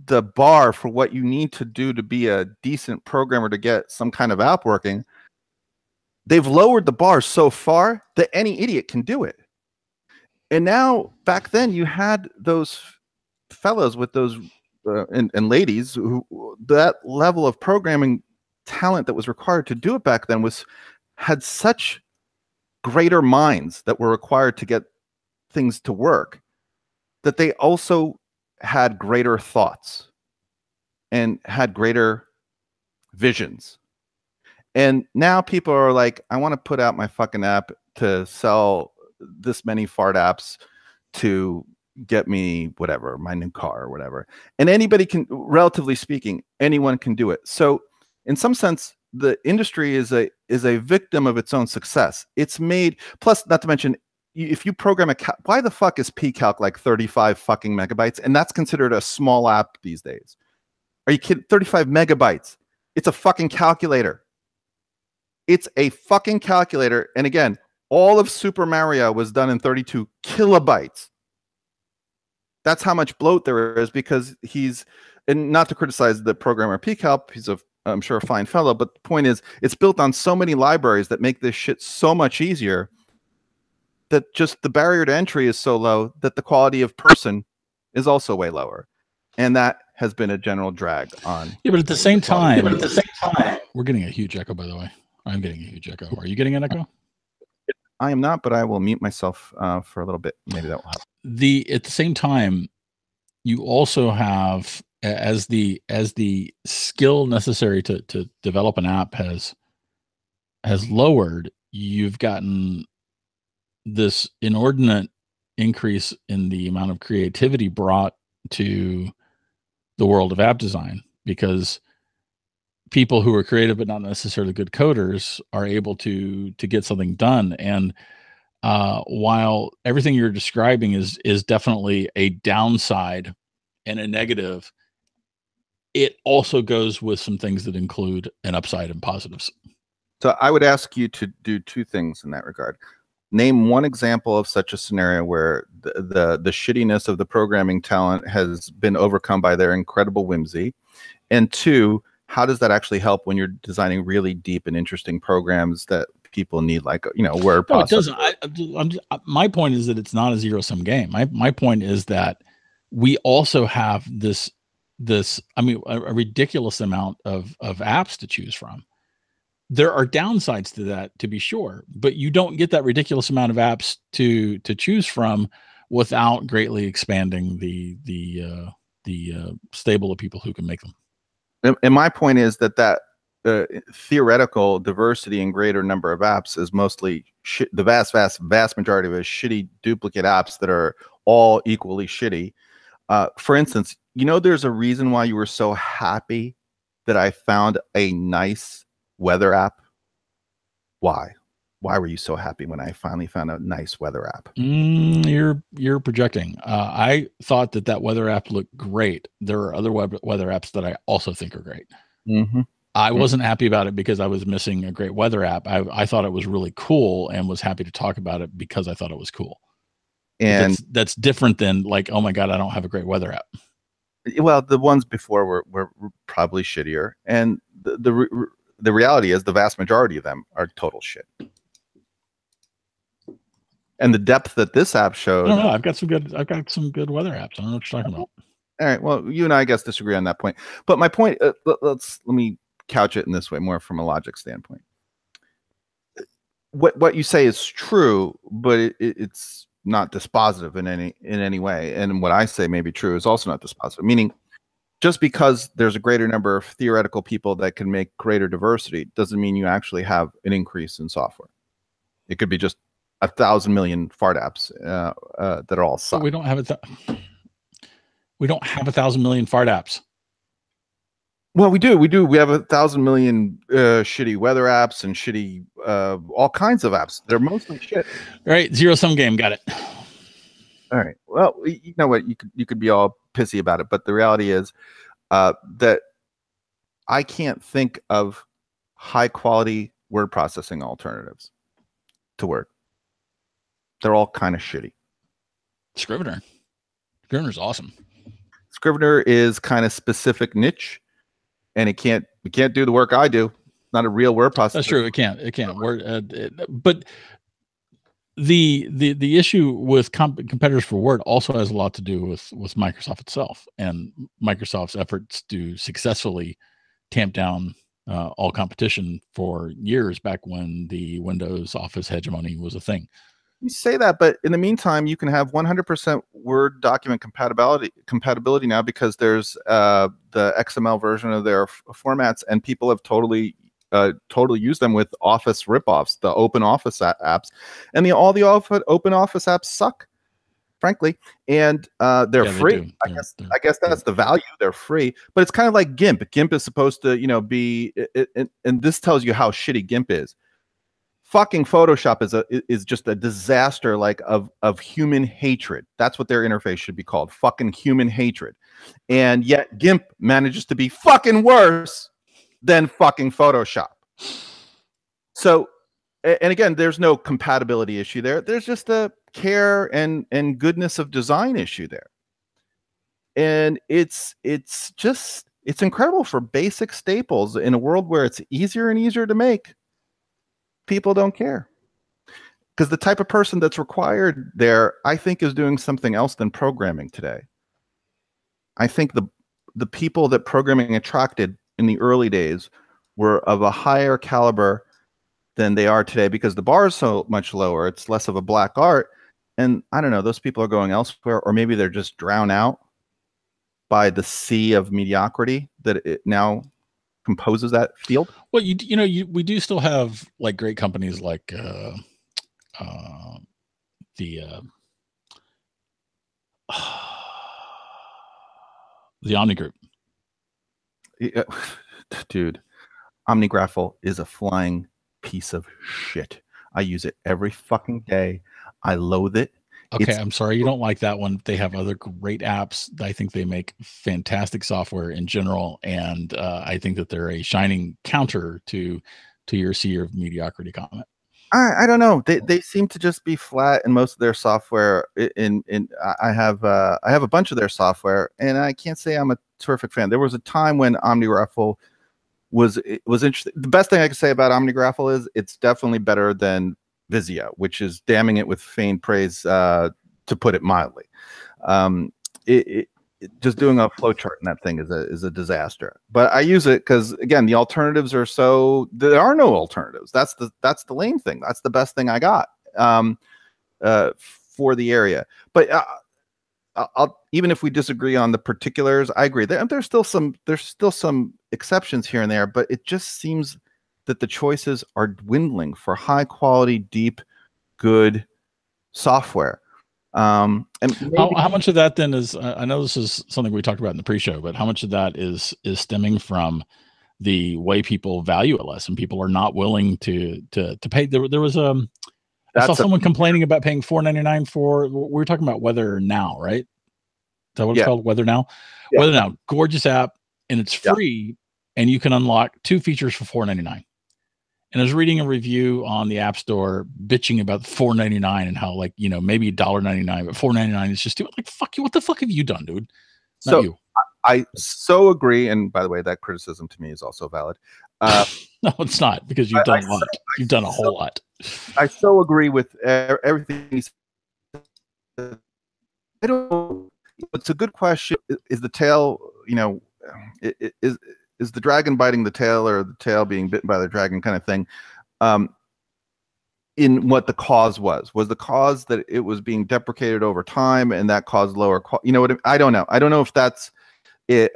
the bar for what you need to do to be a decent programmer to get some kind of app working. They've lowered the bar so far that any idiot can do it. And now, back then, you had those fellows with those and ladies who that level of programming talent that was required to do it back then had such greater minds that were required to get things to work that they also had greater thoughts and had greater visions. And now people are like, I want to put out my fucking app to sell this many fart apps to get me whatever, my new car or whatever. And anybody can, relatively speaking, anyone can do it. So in some sense, the industry is a victim of its own success. It's made, plus not to mention, if you program a why the fuck is pcalc like 35 fucking megabytes? And that's considered a small app these days. Are you kidding? 35 megabytes. It's a fucking calculator. It's a fucking calculator. And again, all of Super Mario was done in 32 kilobytes. That's how much bloat there is, because he's, and not to criticize the programmer pcalc, he's I'm sure a fine fellow, but the point is, it's built on so many libraries that make this shit so much easier that just the barrier to entry is so low that the quality of person is also way lower. And that has been a general drag on. Yeah, but at the same time, we're getting a huge echo, by the way. I'm getting a huge echo. Are you getting an echo? I am not, but I will mute myself for a little bit. Maybe that will help. At the same time, you also have, as the skill necessary to develop an app has lowered, you've gotten this inordinate increase in the amount of creativity brought to the world of app design, because people who are creative but not necessarily good coders are able to get something done. And while everything you're describing is definitely a downside and a negative, it also goes with some things that include an upside and positives. So I would ask you to do two things in that regard. Name one example of such a scenario where the shittiness of the programming talent has been overcome by their incredible whimsy. And two, how does that actually help when you're designing really deep and interesting programs that people need, like, you know, word processing? It doesn't. My point is that it's not a zero-sum game. My point is that we also have this a ridiculous amount of apps to choose from. There are downsides to that, to be sure, but you don't get that ridiculous amount of apps to choose from without greatly expanding the stable of people who can make them. And my point is that theoretical diversity and greater number of apps is mostly the vast majority of it is shitty duplicate apps that are all equally shitty. For instance, you know, there's a reason why you were so happy that I found a nice weather app. Why were you so happy when I finally found a nice weather app? You're projecting. I thought that weather app looked great. There are other weather apps that I also think are great. Mm-hmm. I wasn't happy about it because I was missing a great weather app. I thought it was really cool and was happy to talk about it because I thought it was cool. And that's different than like, oh my God, I don't have a great weather app. Well, the ones before were probably shittier, and the reality is the vast majority of them are total shit. And the depth that this app showed. I don't know. I've got some good weather apps. I don't know what you're talking about. All right. Well, you and I guess disagree on that point. But my point, let me couch it in this way, more from a logic standpoint. What you say is true, but it's not dispositive in any way. And what I say may be true is also not dispositive. Meaning, just because there's a greater number of theoretical people that can make greater diversity doesn't mean you actually have an increase in software. It could be just 1,000 million fart apps that are all suck. But we don't have we don't have 1,000 million fart apps. Well, we do. We have 1,000 million shitty weather apps and shitty all kinds of apps. They're mostly shit. All right, zero-sum game. Got it. All right. Well, you know what? You could be all pissy about it, but the reality is that I can't think of high-quality word processing alternatives to Word. They're all kind of shitty. Scrivener. Scrivener's awesome. Scrivener is kind of specific niche, and it can't do the work I do. Not a real word processor. That's true. It can't. But the issue with competitors for Word also has a lot to do with Microsoft itself and Microsoft's efforts to successfully tamp down all competition for years back when the Windows Office hegemony was a thing. You say that, but in the meantime, you can have 100% Word document compatibility now, because there's the XML version of their formats, and people have totally totally use them with Office ripoffs, the open Office apps, and all the open Office apps suck, frankly, and they're free. I guess that's the value. They're free, but it's kind of like GIMP. GIMP is supposed to, be, and this tells you how shitty GIMP is. Fucking Photoshop is just a disaster, like of human hatred. That's what their interface should be called, fucking human hatred. And yet GIMP manages to be fucking worse than fucking Photoshop. So, and again, there's no compatibility issue there. There's just a care and goodness of design issue there. And it's incredible for basic staples in a world where it's easier and easier to make. People don't care, because the type of person that's required there, I think, is doing something else than programming today. I think the people that programming attracted in the early days were of a higher caliber than they are today, because the bar is so much lower. It's less of a black art. And I don't know, those people are going elsewhere, or maybe they're just drowned out by the sea of mediocrity that it now composes that field. Well, we do still have like great companies like the Omni Group. Yeah, dude, OmniGraffle is a flying piece of shit. I use it every fucking day. I loathe it. Okay, I'm sorry you don't like that one. They have other great apps. I think they make fantastic software in general, and I think that they're a shining counter to your sea of mediocrity comment. I don't know. They seem to just be flat in most of their software. I have a bunch of their software, and I can't say I'm a terrific fan. There was a time when OmniGraffle was interesting. The best thing I can say about OmniGraffle is it's definitely better than Visio, which is damning it with faint praise, to put it mildly. Just doing a flowchart in that thing is a disaster. But I use it because, again, the alternatives are there are no alternatives. That's the lame thing. That's the best thing I got for the area. But even if we disagree on the particulars, I agree. There's still some exceptions here and there, but it just seems that the choices are dwindling for high quality, deep, good software. And how much of that then is, I know this is something we talked about in the pre-show, but how much of that is stemming from the way people value it less, and people are not willing to pay? There was I saw someone complaining about paying $4.99 for, we were talking about Weather Now, right? Is that what it's called? Weather Now? Yeah. Weather Now, gorgeous app, and it's free, and you can unlock 2 features for $4.99. And I was reading a review on the App Store bitching about $4.99 and how, like, maybe $1.99, but $4.99 is just too, like, fuck you. What the fuck have you done, dude? Not so you. I so agree. And by the way, that criticism to me is also valid. No, it's not, because you've done a lot. You've done a whole lot. I so agree with everything he said. I don't know. It's a good question. Is the tail, is the dragon biting the tail, or the tail being bitten by the dragon, kind of thing? In what the cause was the cause that it was being deprecated over time, and that caused lower cost? I don't know. I don't know if that's it.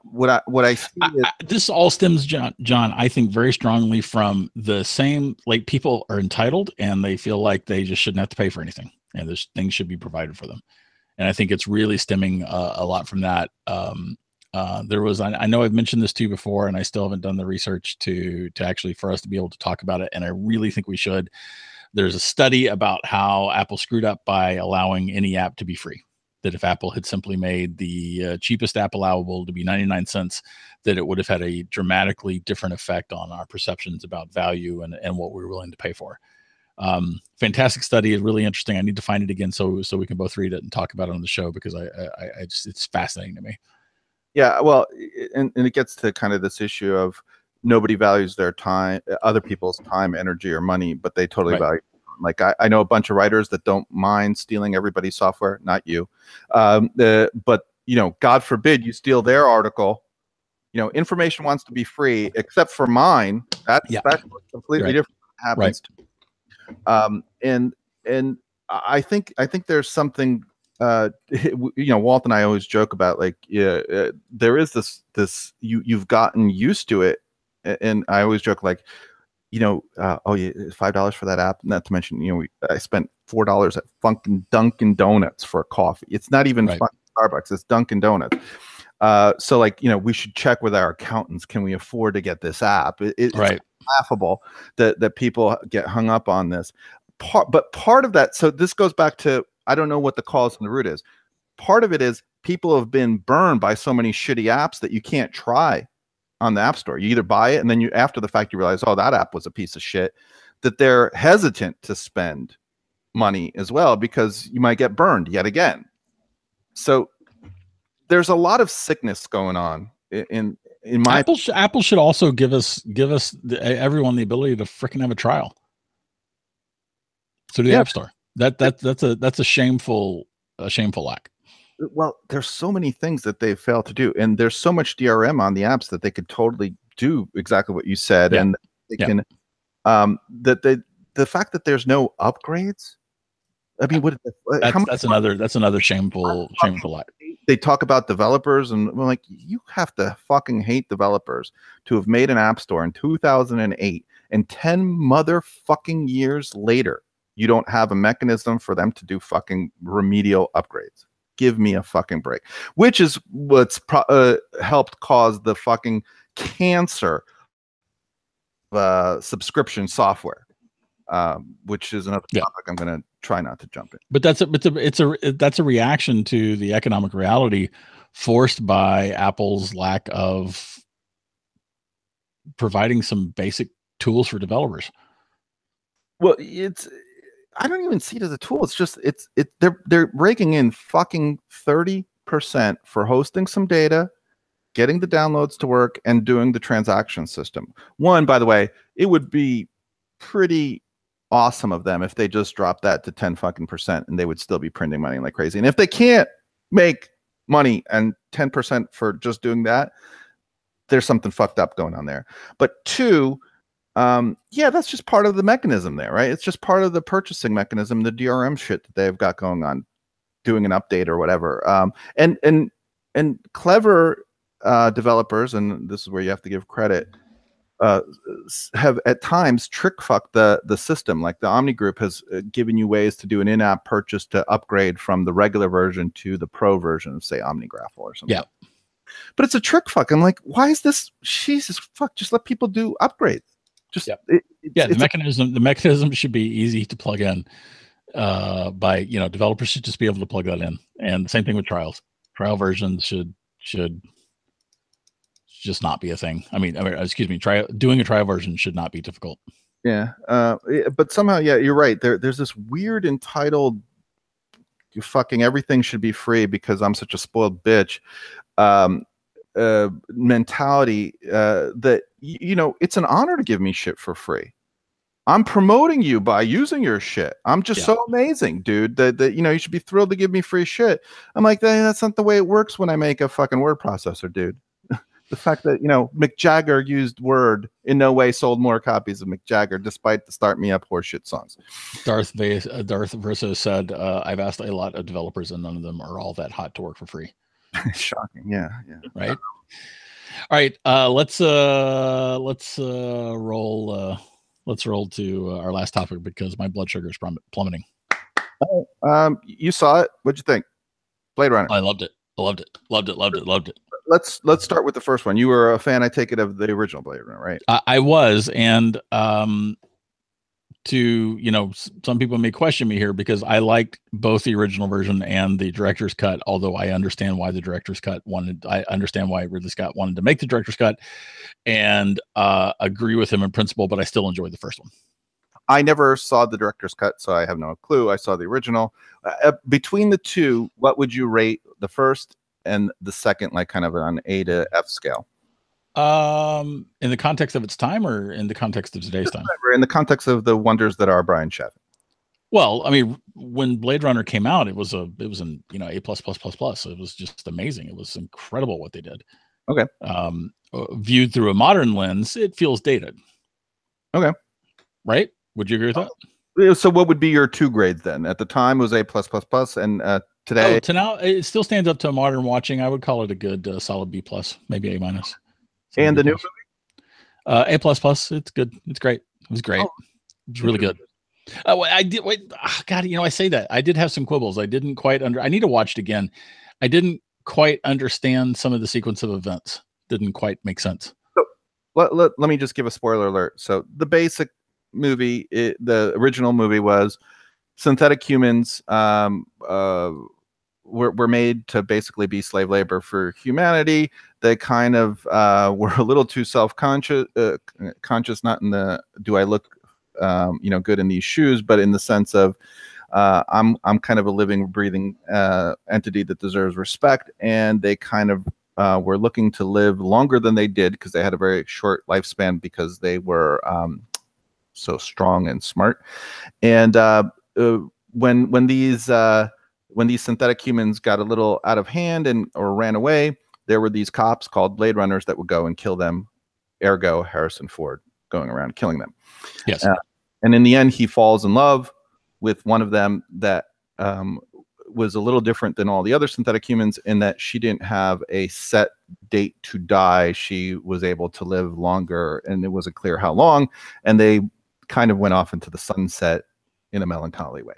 What I see is, this all stems, John, I think, very strongly from the same, like, people are entitled and they feel like they just shouldn't have to pay for anything, and there's things should be provided for them. And I think it's really stemming a lot from that. There was, I know I've mentioned this to you before, and I still haven't done the research to actually, for us to be able to talk about it. And I really think we should. There's a study about how Apple screwed up by allowing any app to be free. That if Apple had simply made the cheapest app allowable to be 99 cents, that it would have had a dramatically different effect on our perceptions about value and what we're willing to pay for. Fantastic study. Is really interesting. I need to find it again so we can both read it and talk about it on the show, because I just, it's fascinating to me. Yeah, well, and it gets to kind of this issue of nobody values their time, other people's time, energy, or money, but they totally value. Like, I know a bunch of writers that don't mind stealing everybody's software, not you. But, God forbid you steal their article. Information wants to be free, except for mine. That's completely different. Happens to me. And I think there's something. Walt and I always joke about, like, there is this you've gotten used to it, and I always joke like, oh yeah, $5 for that app. Not to mention, I spent $4 at fucking Dunkin' Donuts for a coffee. It's not even Right. fucking Starbucks. It's Dunkin' Donuts. So like, we should check with our accountants. Can we afford to get this app? It's Right. laughable that people get hung up on this. But part of that, so this goes back to, I don't know what the cause and the root is. Part of it is people have been burned by so many shitty apps that you can't try on the App Store. You either buy it and then after the fact you realize, oh, that app was a piece of shit, that they're hesitant to spend money as well because you might get burned yet again. So there's a lot of sickness going on in my Apple should also give everyone the ability to freaking have a trial. So the App Store. That's a shameful lack. Well, there's so many things that they fail to do, and there's so much DRM on the apps that they could totally do exactly what you said, and they can. The fact that there's no upgrades. I mean, that's another shameful lack. They talk about developers, and we're like, you have to fucking hate developers to have made an app store in 2008, and 10 motherfucking years later, you don't have a mechanism for them to do fucking remedial upgrades. Give me a fucking break. Which is what's helped cause the fucking cancer of subscription software, which is another topic I'm going to try not to jump in. But that's a reaction to the economic reality forced by Apple's lack of providing some basic tools for developers. Well, I don't even see it as a tool. It's just they're raking in fucking 30% for hosting some data, getting the downloads to work, and doing the transaction system. One, by the way, it would be pretty awesome of them if they just dropped that to 10 fucking percent and they would still be printing money like crazy. And if they can't make money and 10% for just doing that, there's something fucked up going on there. But two, that's just part of the mechanism there, right? It's just part of the purchasing mechanism, the DRM shit that they've got going on, doing an update or whatever. And clever developers, and this is where you have to give credit, have at times trick fucked the system. Like the Omni Group has given you ways to do an in-app purchase to upgrade from the regular version to the pro version of, say, OmniGraffle or something. Yeah. But it's a trick fuck. I'm like, why is this? Jesus fuck! Just let people do upgrades. Just the mechanism should be easy to plug in. Developers should just be able to plug that in. And the same thing with trials. Trial versions should just not be a thing. Doing a trial version should not be difficult. Yeah, but somehow, you're right. There's this weird entitled, fucking everything should be free because I'm such a spoiled bitch. Mentality that it's an honor to give me shit for free. I'm promoting you by using your shit. I'm just so amazing, dude, that you should be thrilled to give me free shit. I'm like, that's not the way it works when I make a fucking word processor, dude. The fact that Mick Jagger used Word in no way sold more copies of Mick Jagger, despite the Start Me Up horseshit songs. Darth Verso said, "I've asked a lot of developers, and none of them are all that hot to work for free." Shocking. Yeah. Right. All right. Let's roll to our last topic because my blood sugar is plummeting. You saw it. What'd you think? Blade Runner. I loved it. Loved it. Let's start with the first one. You were a fan, I take it, of the original Blade Runner, right? I was, and some people may question me here because I liked both the original version and the director's cut, although I understand why the director's cut I understand why Ridley Scott wanted to make the director's cut and agree with him in principle, but I still enjoyed the first one. I never saw the director's cut, so I have no clue. I saw the original. Between the two, what would you rate the first and the second, like kind of on A to F scale? In the context of its time or in the context of today's time? In the context of the wonders that are Bryan Chaffin. Well, I mean, when Blade Runner came out, it was an A++++. So it was just amazing. It was incredible what they did. Okay. Viewed through a modern lens, it feels dated. Okay. Right? Would you agree with that? So what would be your 2 grades then? At the time it was A+++, and today? To now, it still stands up to a modern watching. I would call it a good solid B+, maybe A-. And the new movie? A++. It's good. It's great. It was great. Oh, It was really good. I did wait. God, I say that I did have some quibbles. I didn't quite I need to watch it again. I didn't quite understand some of the sequence of events. Didn't quite make sense. So let me just give a spoiler alert. So the basic movie, the original movie was synthetic humans were made to basically be slave labor for humanity. They kind of were a little too self-conscious, conscious, not in the do I look good in these shoes, but in the sense of I'm kind of a living, breathing entity that deserves respect, and they kind of were looking to live longer than they did because they had a very short lifespan because they were so strong and smart. And when these synthetic humans got a little out of hand or ran away, there were these cops called Blade Runners that would go and kill them. Ergo, Harrison Ford going around killing them. Yes. And in the end, he falls in love with one of them that was a little different than all the other synthetic humans in that she didn't have a set date to die. She was able to live longer, and it wasn't clear how long. And they kind of went off into the sunset in a melancholy way.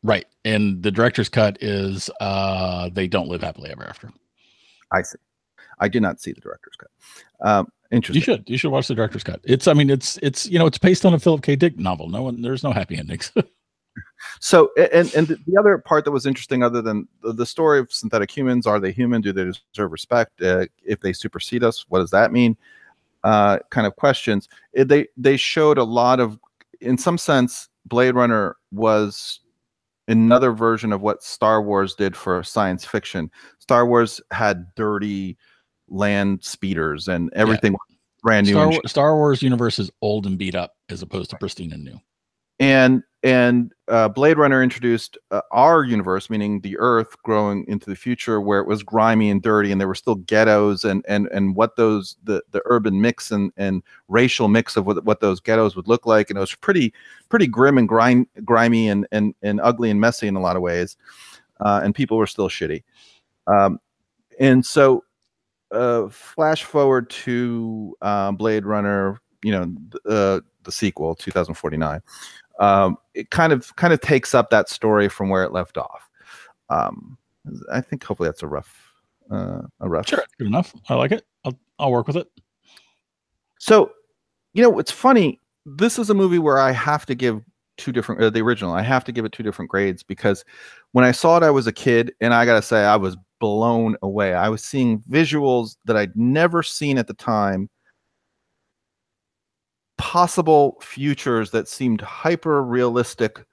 Right. And the director's cut is they don't live happily ever after. I see. I did not see the director's cut. Interesting. You should watch the director's cut. It's it's based on a Philip K. Dick novel. There's no happy endings. So, and the other part that was interesting, other than the story of synthetic humans, are they human? Do they deserve respect? If they supersede us, what does that mean? Kind of questions. They showed a lot of, in some sense, Blade Runner was another version of what Star Wars did for science fiction. Star Wars had dirty land speeders and everything was brand new. Star Wars universe is old and beat up as opposed to pristine and new. And Blade Runner introduced our universe, meaning the Earth, growing into the future, where it was grimy and dirty, and there were still ghettos, and what those the urban mix and racial mix of what those ghettos would look like, and it was pretty grim and grimy and ugly and messy in a lot of ways, and people were still shitty, and so flash forward to Blade Runner, the sequel, 2049. It kind of takes up that story from where it left off. I think hopefully that's a rough. Sure, good enough. I like it. I'll work with it. So, it's funny. This is a movie where I have to give two different. The original, I have to give it two different grades because when I saw it, I was a kid, and I gotta say, I was blown away. I was seeing visuals that I'd never seen at the time. Possible futures that seemed hyper realistic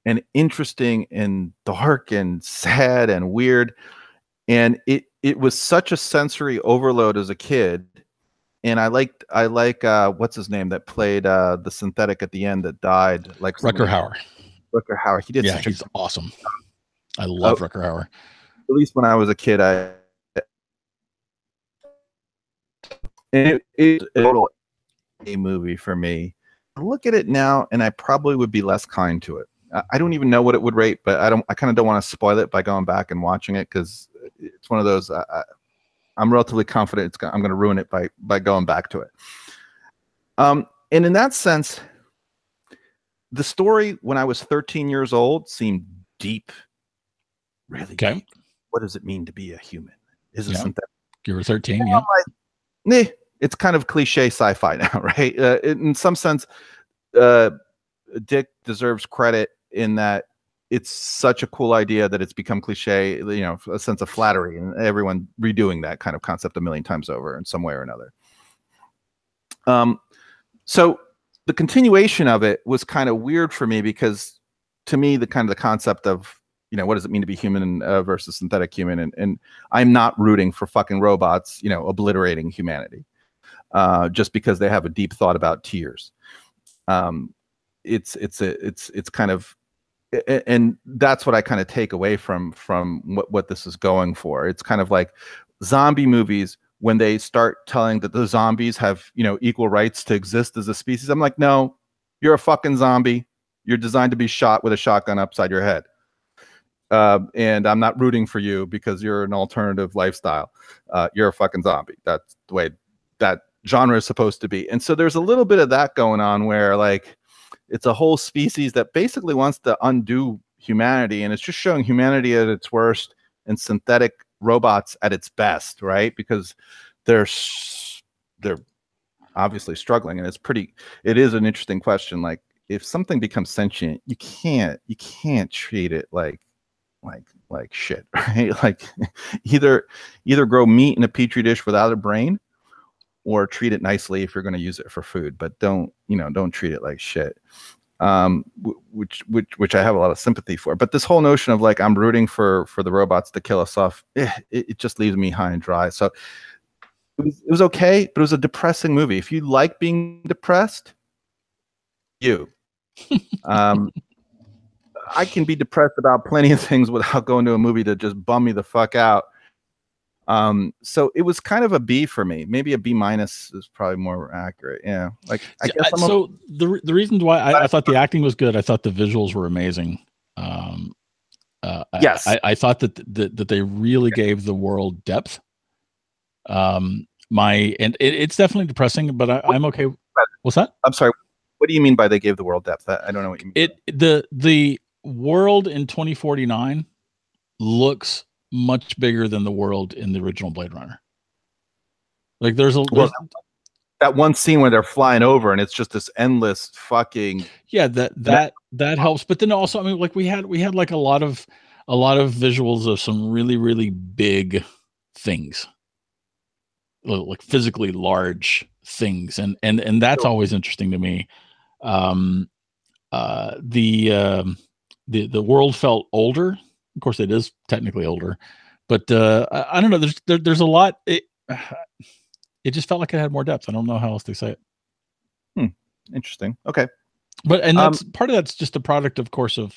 and interesting and dark and sad and weird, and it was such a sensory overload as a kid. And I like what's his name that played the synthetic at the end that died, like Rutger Hauer. Rutger Hauer. He did. Yeah, he's awesome. I love Rutger Hauer. At least when I was a kid, it total a movie for me. I look at it now, and I probably would be less kind to it. I don't even know what it would rate, but I kind of don't want to spoil it by going back and watching it because it's one of those. I'm relatively confident I'm going to ruin it by going back to it. And in that sense, the story when I was 13 years old seemed deep, really deep. What does it mean to be a human? Is it synthetic? You were 13, it's kind of cliche sci-fi now, right? In some sense, Dick deserves credit in that it's such a cool idea that it's become cliche, a sense of flattery, and everyone redoing that kind of concept a million times over in some way or another. So the continuation of it was kind of weird for me because to me, the concept of, what does it mean to be human versus synthetic human? And I'm not rooting for fucking robots, obliterating humanity. Just because they have a deep thought about tears. It's kind of, and that's what I kind of take away from what this is going for. It's kind of like zombie movies when they start telling that the zombies have, equal rights to exist as a species. I'm like, no, you're a fucking zombie. You're designed to be shot with a shotgun upside your head. And I'm not rooting for you because you're an alternative lifestyle. You're a fucking zombie. That's the way that genre is supposed to be. And so there's a little bit of that going on where like it's a whole species that basically wants to undo humanity, and it's just showing humanity at its worst and synthetic robots at its best, right? Because they're obviously struggling, and it is an interesting question. Like if something becomes sentient, you can't treat it like shit, right? Like either grow meat in a petri dish without a brain, or treat it nicely if you're going to use it for food, but don't treat it like shit. Which I have a lot of sympathy for. But this whole notion of like I'm rooting for the robots to kill us off, it just leaves me high and dry. So it was okay, but it was a depressing movie. If you like being depressed, I can be depressed about plenty of things without going to a movie to just bum me the fuck out. So it was kind of a B for me. Maybe a B- is probably more accurate. Yeah, like I guess the reasons why I thought the acting was good. I thought the visuals were amazing. Yes, I thought that they really gave the world depth. It's definitely depressing, but I'm okay. What's that? I'm sorry. What do you mean by they gave the world depth? I don't know what you mean. The world in 2049 looks much bigger than the world in the original Blade Runner. Like there's that one scene where they're flying over and it's just this endless fucking that helps. But then also, I mean, like we had like a lot of visuals of some really, really big things, like physically large things, and that's always interesting to me. The world felt older. Of course, it is technically older, but I don't know. There's a lot. It just felt like it had more depth. I don't know how else to say it. Interesting. Okay, but that's part of that's just a product, of course, of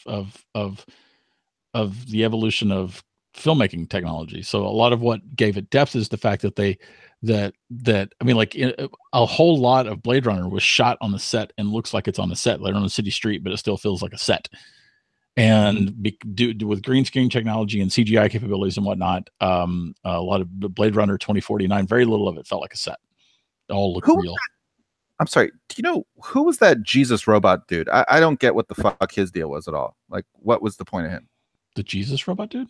the evolution of filmmaking technology. So a lot of what gave it depth is the fact that I mean, like a whole lot of Blade Runner was shot on the set and looks like it's on the set, like on a city street, but it still feels like a set. And with green screen technology and CGI capabilities and whatnot, a lot of Blade Runner 2049, very little of it felt like a set. It all looked real. I'm sorry. Do you know who was that Jesus robot dude? I don't get what the fuck his deal was at all. Like, what was the point of him? The Jesus robot dude?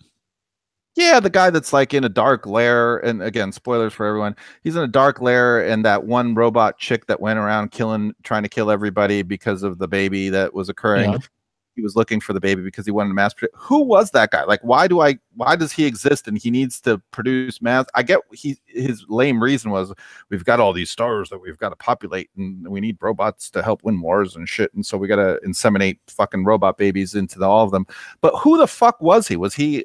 Yeah, the guy that's like in a dark lair, and again, spoilers for everyone. He's in a dark lair, and that one robot chick that went around trying to kill everybody because of the baby that was occurring. Yeah. He was looking for the baby because he wanted to mass produce. Who was that guy? Like, why does he exist and he needs to produce mass? I get his lame reason was we've got all these stars that we've got to populate and we need robots to help win wars and shit. And so we got to inseminate fucking robot babies into all of them. But who the fuck was he? Was he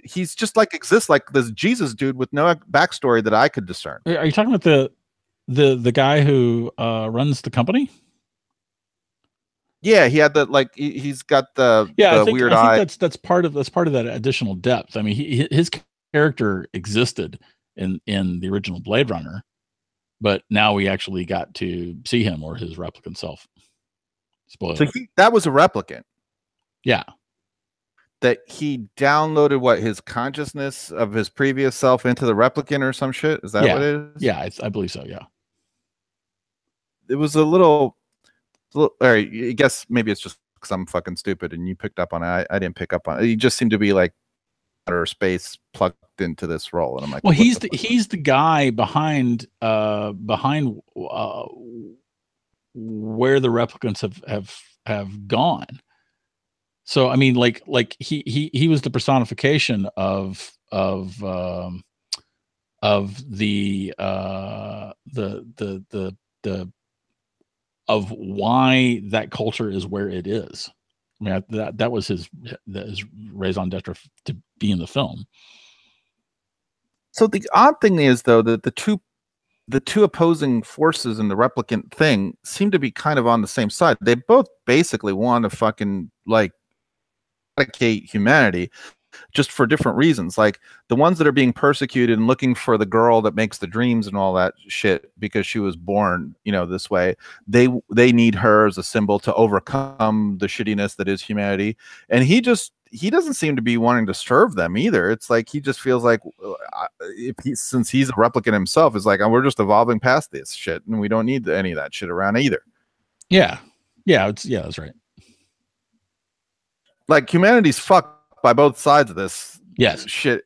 he's just like exists like this Jesus dude with no backstory that I could discern. Are you talking about the guy who runs the company? Yeah, he had he's got the weird eye. I think that's part of that additional depth. I mean, his character existed in the original Blade Runner, but now we actually got to see him or his replicant self. Spoiler. So that was a replicant. Yeah. That he downloaded his consciousness of his previous self into the replicant or some shit. Is that what it is? Yeah, I believe so. Yeah. It was a little. All right, I guess maybe it's just because I'm fucking stupid and you picked up on it. I didn't pick up on it. You just seemed to be like outer space plugged into this role, and I'm like, well, he's the guy behind where the replicants have gone. So I mean, like he was the personification of why that culture is where it is. I mean, that was his raison d'etre to be in the film. So the odd thing is, though, that the two opposing forces in the replicant thing seem to be kind of on the same side. They both basically want to fucking eradicate humanity, just for different reasons. Like the ones that are being persecuted and looking for the girl that makes the dreams and all that shit because she was born, this way. They need her as a symbol to overcome the shittiness that is humanity. And he he doesn't seem to be wanting to serve them either. It's like he just feels like since he's a replicant himself, is like, oh, we're just evolving past this shit, and we don't need any of that shit around either. Yeah, that's right. Like humanity's fucked by both sides of this. Yes. Shit.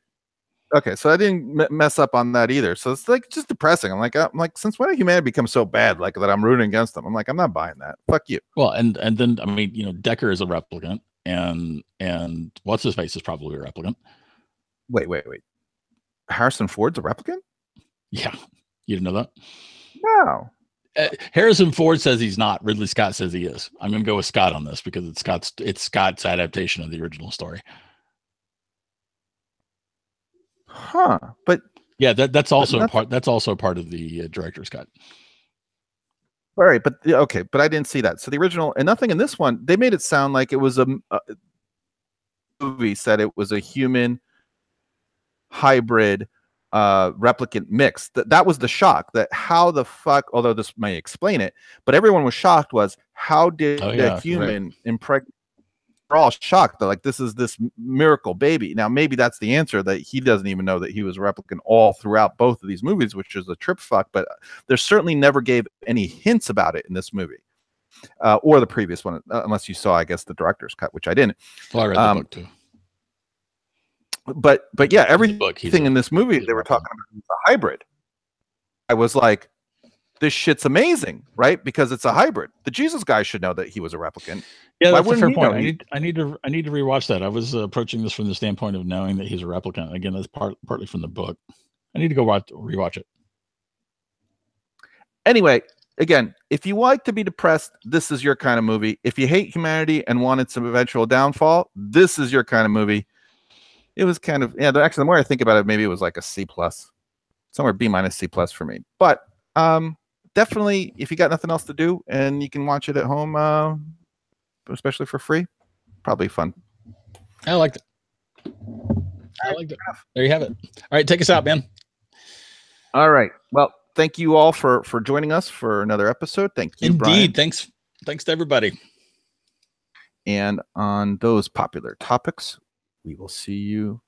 Okay, so I didn't mess up on that either. So it's like just depressing. I'm like, since when did humanity become so bad, like that I'm rooting against them? I'm like, I'm not buying that. Fuck you. Well, and then I mean, you know, Decker is a replicant, and what's his face is probably a replicant. Wait. Harrison Ford's a replicant? Yeah, you didn't know that? No. Harrison Ford says he's not. Ridley Scott says he is. I'm going to go with Scott on this because it's Scott's adaptation of the original story. Huh? But yeah, that's also part. That's also part of the director's cut. All right, but okay, but I didn't see that. So the original, and nothing in this one, they made it sound like it was a movie said it was a human hybrid replicant mix. That was the shock. That how the fuck, although this may explain it, but everyone was shocked was how did a human impregnate? We're all shocked that like this is this miracle baby. Now maybe that's the answer, that he doesn't even know that he was a replicant all throughout both of these movies, which is a trip fuck. But there certainly never gave any hints about it in this movie or the previous one, unless you saw, I guess, the director's cut, which I didn't. Well, I read the book too. But yeah, everything in this movie they were talking about was a hybrid. I was like, this shit's amazing, right? Because it's a hybrid. The Jesus guy should know that he was a replicant. Yeah, that's a fair point. I need to rewatch that. I was approaching this from the standpoint of knowing that he's a replicant. Again, that's partly from the book. I need to go rewatch it. Anyway, again, if you like to be depressed, this is your kind of movie. If you hate humanity and wanted some eventual downfall, this is your kind of movie. It was kind of, yeah, actually, the more I think about it, maybe it was like a C+, somewhere B- C+ for me. But definitely, if you got nothing else to do and you can watch it at home, especially for free, probably fun. I liked it. There you have it. All right, take us out, man. All right. Well, thank you all for joining us for another episode. Thank you, Indeed. Bryan. Thanks to everybody. And on those popular topics, we will see you.